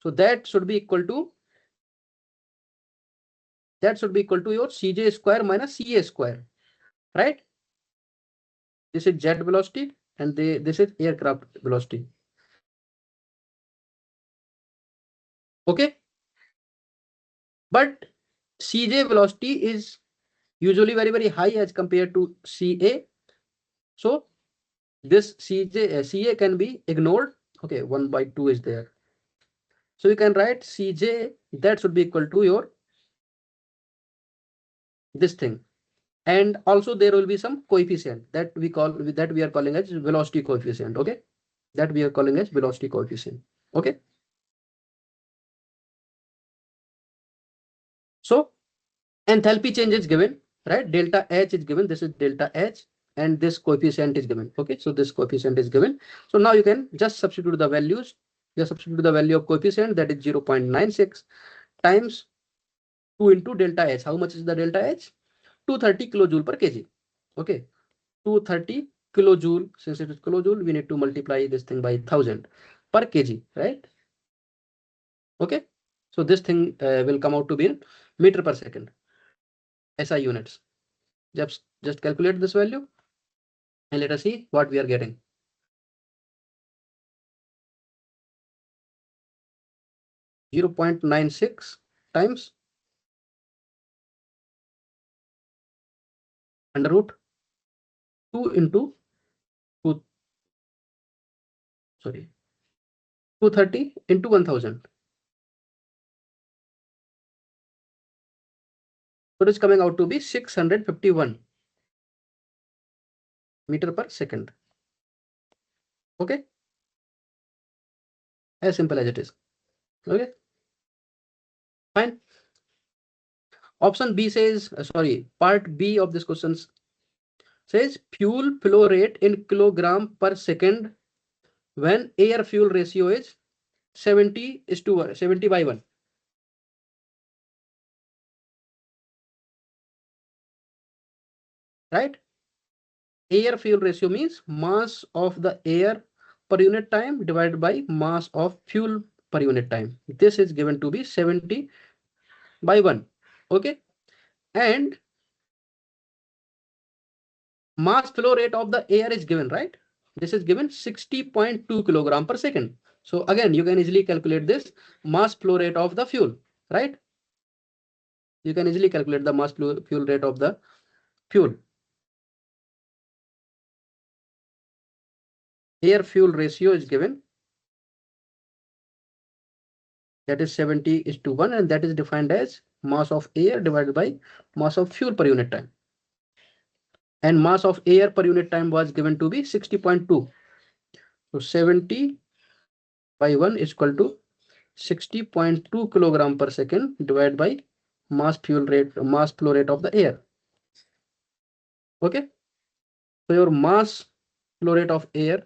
Speaker 1: So that should be equal to your Cj square minus Ca square, right? This is jet velocity, and this is aircraft velocity. Okay. But Cj velocity is usually very, very high as compared to Ca. So this Ca can be ignored. Okay, 1/2 is there. So you can write Cj, that should be equal to your this thing. And also there will be some coefficient that we are calling as velocity coefficient. Okay. That we are calling as velocity coefficient. Okay. So enthalpy change is given, right? Delta H is given. This is delta H, and this coefficient is given. Okay. So this coefficient is given. So now you can just substitute the values. Just substitute the value of coefficient, that is 0.96 times 2 into delta H. How much is the delta H? 230 kilojoule per kg. Okay. 230 kilojoule. Since it is kilojoule, we need to multiply this thing by 1000 per kg, right? Okay. So this thing will come out to be in meter per second, SI units. Just calculate this value and let us see what we are getting. 0.96 times under root 2 into 2, sorry, 230 into 1000. So it is coming out to be 651 meter per second. Okay. As simple as it is. Okay. Fine. Option B says, part B of this question says fuel flow rate in kilogram per second when air fuel ratio is 70 is to 70 by 1. Right? Air fuel ratio means mass of the air per unit time divided by mass of fuel per unit time. This is given to be 70 by 1. Okay. And mass flow rate of the air is given, right? This is given 60.2 kilogram per second. So again, you can easily calculate this mass flow rate of the fuel, right? You can easily calculate the mass fuel rate of the fuel. Air fuel ratio is given, that is 70 is to 1, and that is defined as mass of air divided by mass of fuel per unit time. And mass of air per unit time was given to be 60.2. So 70 by 1 is equal to 60.2 kilogram per second divided by mass flow rate of the air. Okay. So your mass flow rate of air,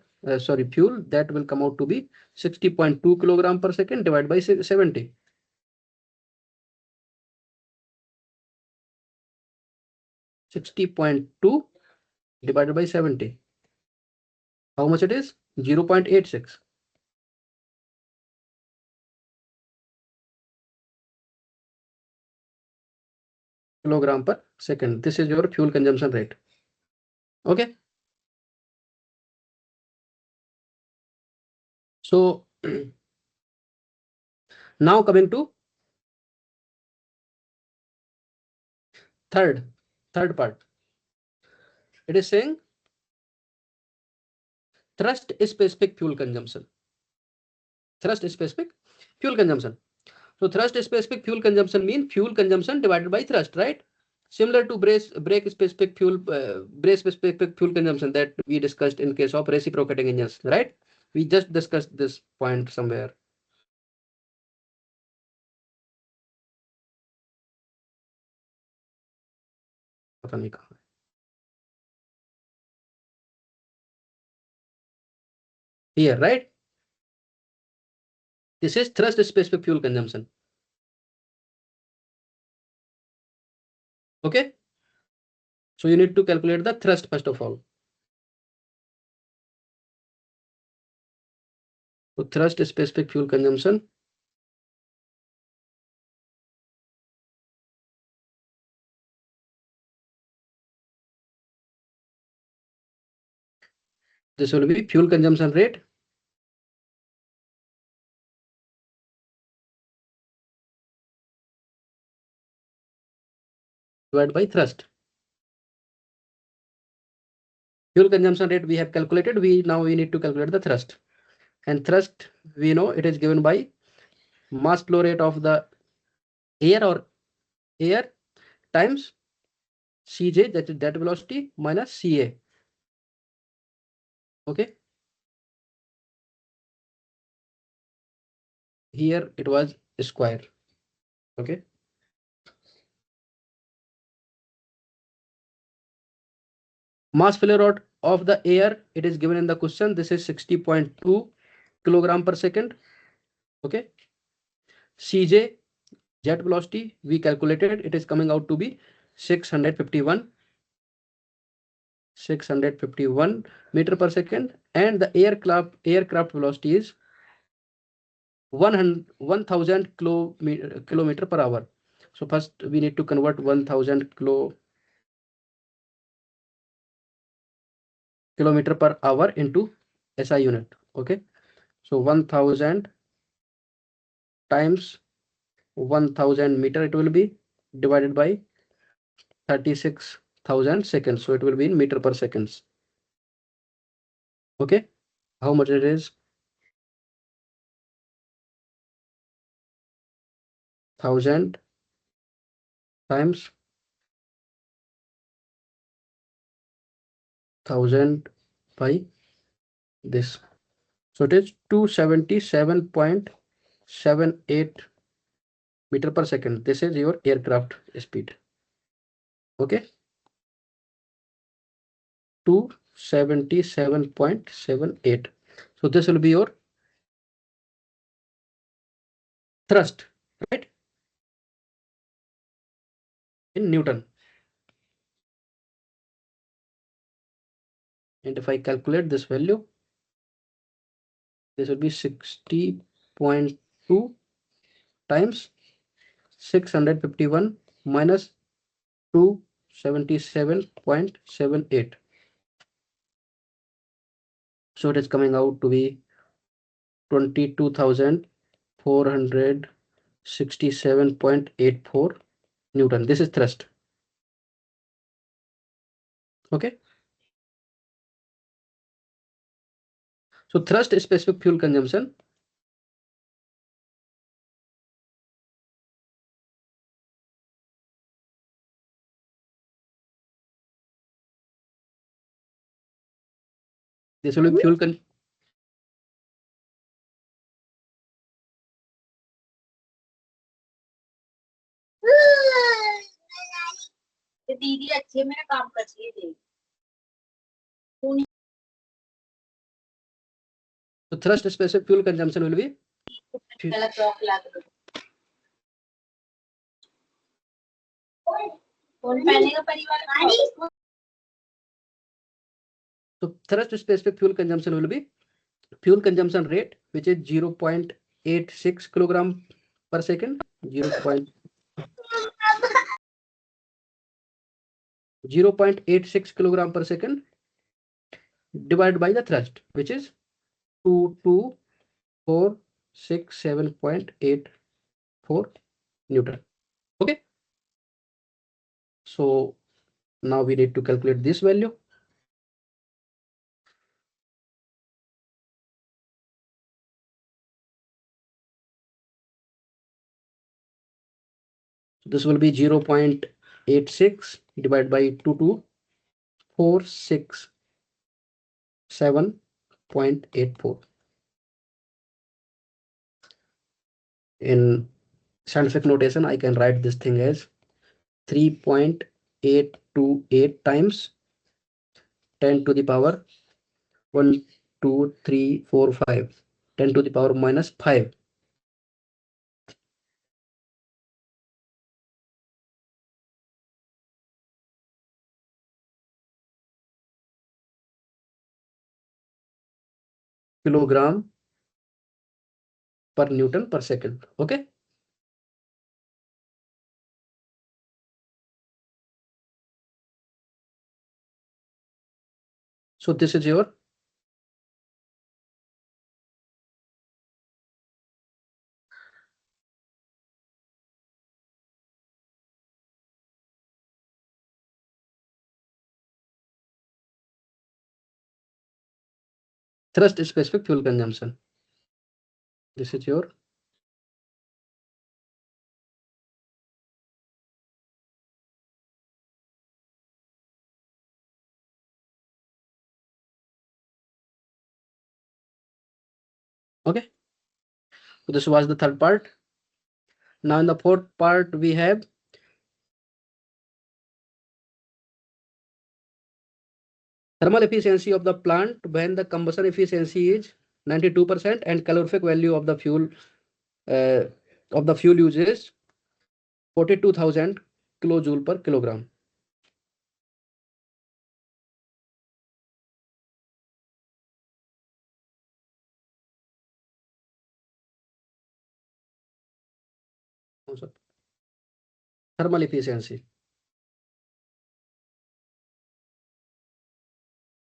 Speaker 1: fuel, that will come out to be 60.2 kilogram per second divided by 70. 60.2 divided by 70. How much it is? 0.86 kilogram per second. This is your fuel consumption rate. Okay. So now coming to third part. It is saying thrust specific fuel consumption. Thrust specific fuel consumption. So thrust specific fuel consumption means fuel consumption divided by thrust, right? Similar to brake specific fuel consumption that we discussed in case of reciprocating engines, right? We just discussed this point somewhere. Here, right? This is thrust specific fuel consumption. Okay. So you need to calculate the thrust first of all. So thrust specific fuel consumption. This will be fuel consumption rate divided by thrust. Fuel consumption rate we have calculated. Now we need to calculate the thrust. And thrust, we know it is given by mass flow rate of the air times Cj, that is that velocity, minus Ca. Okay. Here it was square. Okay. Mass flow rate of the air, it is given in the question. This is 60.2 kilogram per second. Okay. Cj, jet velocity, we calculated, it is coming out to be 651 meter per second, and the aircraft velocity is 1000 kilometer per hour. So first we need to convert 1000 kilometer per hour into SI unit. Okay. So 1000 times 1000 meter, it will be divided by 36,000 seconds. So it will be in meter per seconds. Okay. How much it is? 1000 times 1000 by this. So it is 277.78 meter per second. This is your aircraft speed. Okay, 277.78. So this will be your thrust, right, in Newton. And if I calculate this value, this will be 60.2 times 651 minus 277.78. So it is coming out to be 22,467.84 Newton. This is thrust. Okay. So thrust specific fuel consumption. This will be fuel
Speaker 4: दीदी अच्छे में काम करती है।
Speaker 1: So thrust specific fuel consumption will be so thrust specific fuel consumption will be fuel consumption rate, which is 0.86 kilogram per second, 0.86 kilogram per second divided by the thrust, which is 22,467.84 Newton. Okay. So now we need to calculate this value. So this will be 0.86 divided by 22,467.84. In scientific notation, I can write this thing as 3.828 times 10 to the power 1, 2, 3, 4, 5, 10 to the power minus 5 kilogram per Newton per second. Okay. So this is your thrust specific fuel consumption. This is your okay. So this was the third part. Now in the fourth part, we have thermal efficiency of the plant when the combustion efficiency is 92% and calorific value of the fuel use is 42,000 kilojoule per kilogram. Thermal efficiency.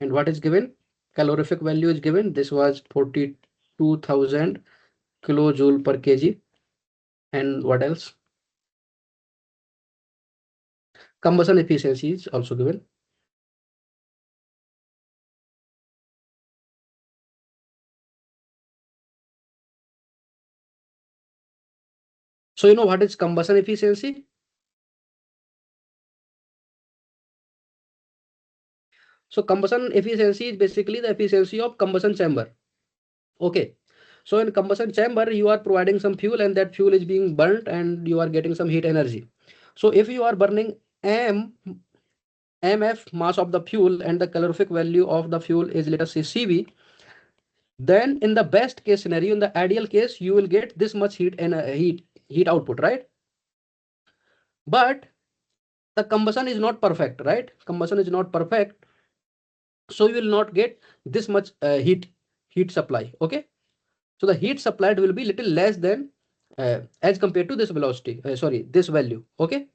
Speaker 1: And what is given? Calorific value is given. This was 42,000 kilojoule per kg. And what else? Combustion efficiency is also given. So you know what is combustion efficiency? So combustion efficiency is basically the efficiency of combustion chamber. Okay. So in combustion chamber, you are providing some fuel and that fuel is being burnt and you are getting some heat energy. So if you are burning mf mass of the fuel and the calorific value of the fuel is, let us say, CV, then in the best case scenario, in the ideal case, you will get this much heat and heat output, right? But the combustion is not perfect, right? Combustion is not perfect, so you will not get this much heat supply. Okay, so the heat supplied will be little less than as compared to this velocity, this value. Okay,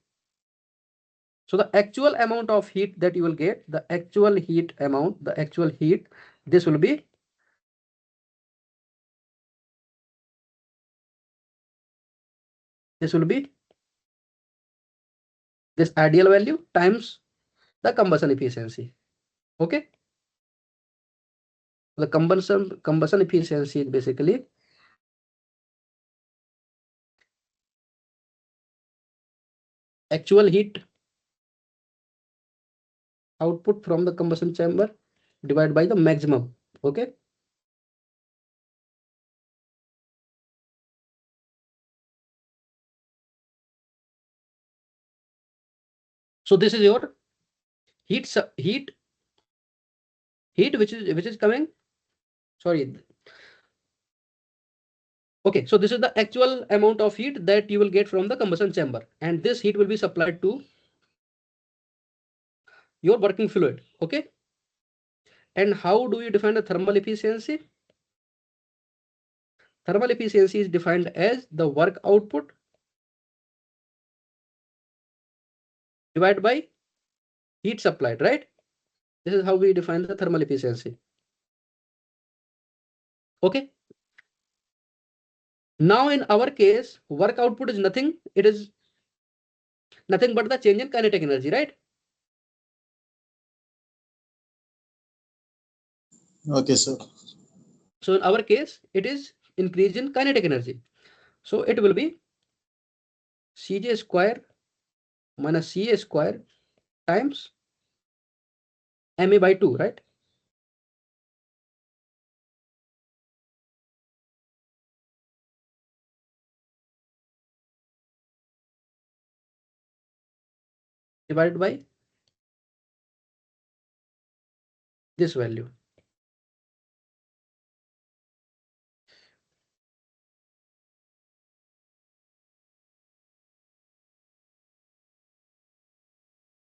Speaker 1: so the actual amount of heat that you will get, the actual heat amount, the actual heat, this will be this ideal value times the combustion efficiency. Okay, the combustion efficiency is basically actual heat output from the combustion chamber divided by the maximum. Okay, so this is your heat which is coming, sorry. Okay, so this is the actual amount of heat that you will get from the combustion chamber, and this heat will be supplied to your working fluid. Okay, and how do you define the thermal efficiency? Thermal efficiency is defined as the work output divided by heat supplied, right? This is how we define the thermal efficiency. Okay, now in our case, work output is nothing, it is nothing but the change in kinetic energy, right?
Speaker 2: Okay, sir.
Speaker 1: So in our case, it is increase in kinetic energy. So it will be Cj square minus Ca square times Ma by 2, right? Divided by this value.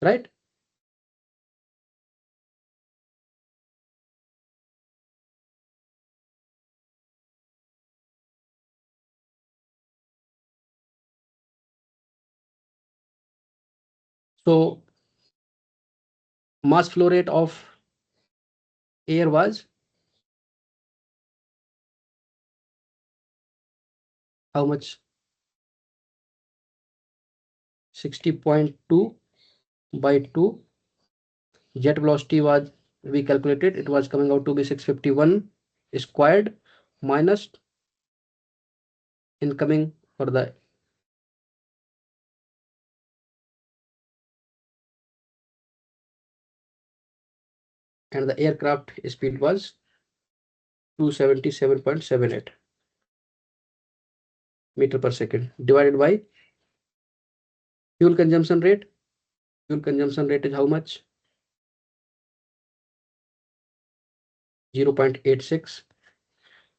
Speaker 1: Right? So mass flow rate of air was how much? 60.2 by 2. Jet velocity was, we calculated, it was coming out to be 651 squared minus incoming for the and the aircraft speed was 277.78 meter per second divided by fuel consumption rate. Fuel consumption rate is how much? 0.86.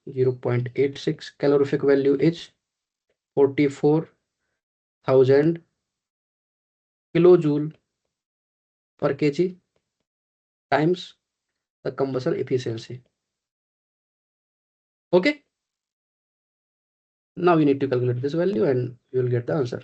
Speaker 1: 0.86. Calorific value is 44,000 kilojoule per kg times the combustion efficiency. Okay. Now you need to calculate this value and you will get the answer.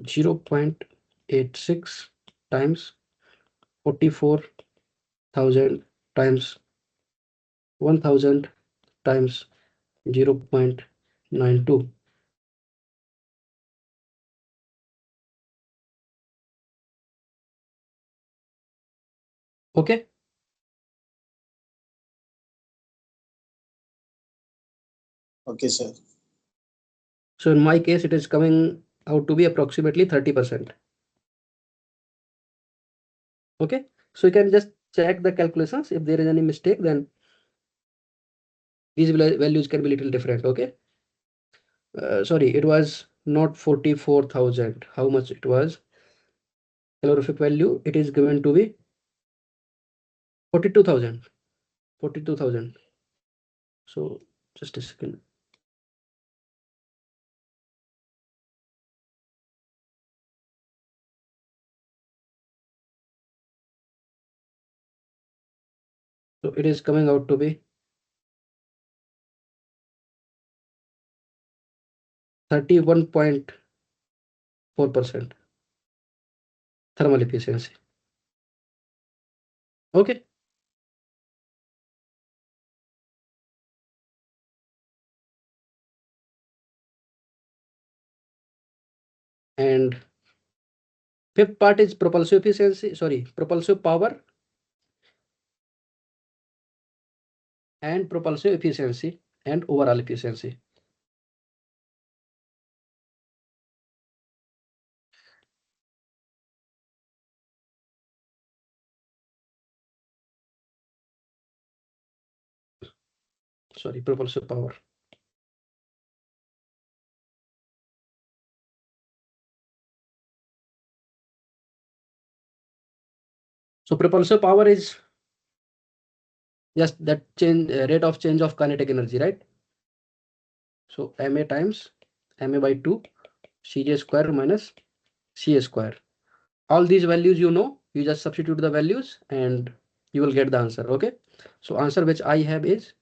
Speaker 1: Zero point 0.86 times 44,000 times 1000 times 0.92. Okay.
Speaker 2: Okay, sir.
Speaker 1: So in my case, it is coming out to be approximately 30%. Okay. So you can just check the calculations. If there is any mistake, then these values can be little different. Okay. Sorry, it was not 44,000. How much it was? Calorific value, it is given to be 42,000. 42,000. So just a second. So it is coming out to be 31.4% thermal efficiency. Okay. And fifth part is propulsive efficiency, sorry, propulsive power and propulsive efficiency and overall efficiency. Sorry, propulsive power. So propulsive power is just that change rate of change of kinetic energy, right? So ma times ma by 2 cj square minus ca square. All these values, you know, you just substitute the values and you will get the answer. Okay. So answer which I have is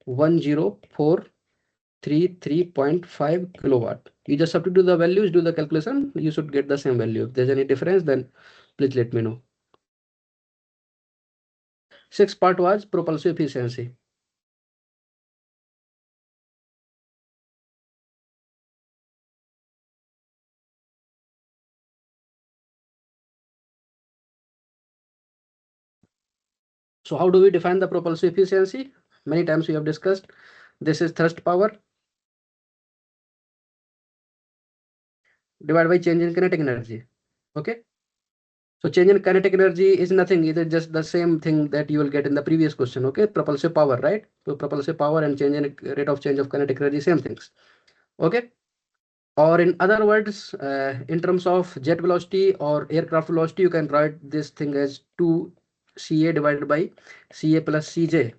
Speaker 1: 10,433.5 kilowatt. You just substitute the values, do the calculation, you should get the same value. If there's any difference, then please let me know. Sixth part was propulsive efficiency. So how do we define the propulsive efficiency? Many times we have discussed. This is thrust power divided by change in kinetic energy. Okay. So change in kinetic energy is nothing. It is just the same thing that you will get in the previous question. Okay. Propulsive power, right? So propulsive power and change in rate of change of kinetic energy, same things. Okay. Or in other words, in terms of jet velocity or aircraft velocity, you can write this thing as 2 CA divided by CA plus CJ,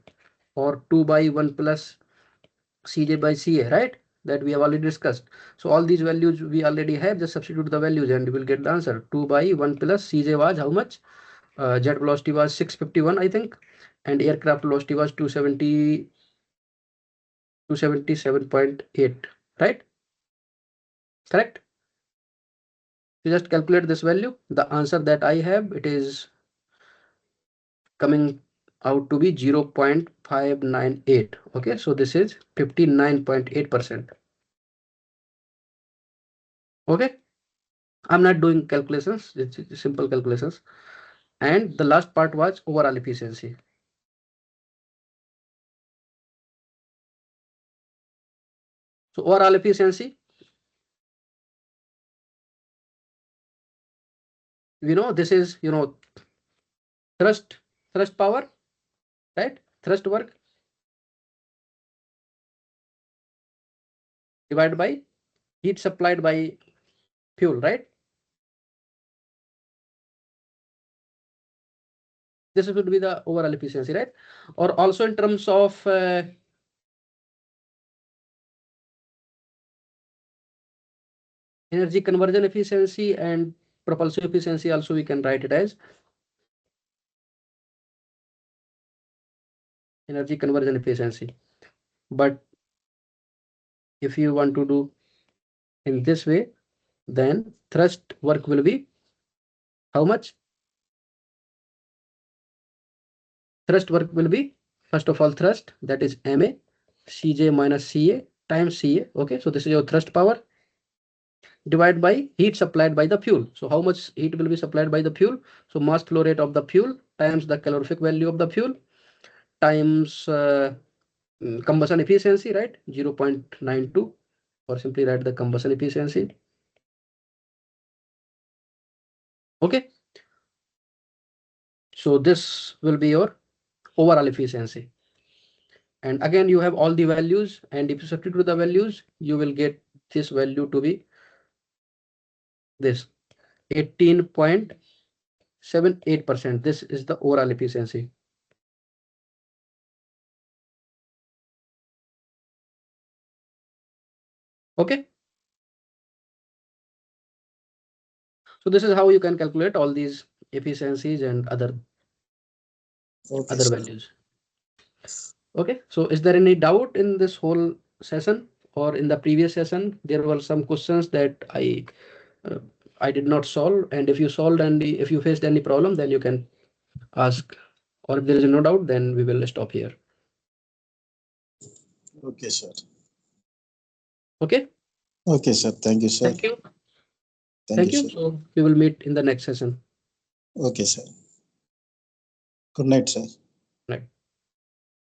Speaker 1: or 2 by 1 plus CJ by CA, right? That we have already discussed. So all these values we already have, just substitute the values and you will get the answer. 2 by 1 plus CJ was how much? Jet velocity was 651, I think, and aircraft velocity was 277.8, right? Correct? You just calculate this value. The answer that I have, it is coming out to be 0.598. Okay, so this is 59.8%. Okay, I'm not doing calculations, it's simple calculations. And the last part was overall efficiency. So overall efficiency, we know this is, you know, thrust power, right? Thrust work divided by heat supplied by fuel, right? This would be the overall efficiency, right? Or also in terms of energy conversion efficiency and propulsive efficiency, also we can write it as energy conversion efficiency. But if you want to do in this way, then thrust work will be how much? Thrust work will be First of all, thrust, that is ma, Cj minus Ca times Ca. Okay, so this is your thrust power divided by heat supplied by the fuel. So how much heat will be supplied by the fuel? So mass flow rate of the fuel times the calorific value of the fuel times combustion efficiency, right? 0.92, or simply write the combustion efficiency. Okay. So this will be your overall efficiency. And again, you have all the values, and if you substitute the values, you will get this value to be this 18.78%. This is the overall efficiency. Okay. So this is how you can calculate all these efficiencies and other
Speaker 2: Okay, sir.
Speaker 1: values. Okay. So is there any doubt in this whole session, or in the previous session? There were some questions that I did not solve, and if you solved and if you faced any problem, then you can ask, or if there is no doubt, then we will stop here.
Speaker 2: Okay, sir.
Speaker 1: Okay.
Speaker 2: Okay, sir. Thank you, sir.
Speaker 1: Thank you.
Speaker 2: Thank you,
Speaker 1: Sir.
Speaker 2: sir.
Speaker 1: So we will meet in the next session.
Speaker 2: Okay, sir. Good night, sir.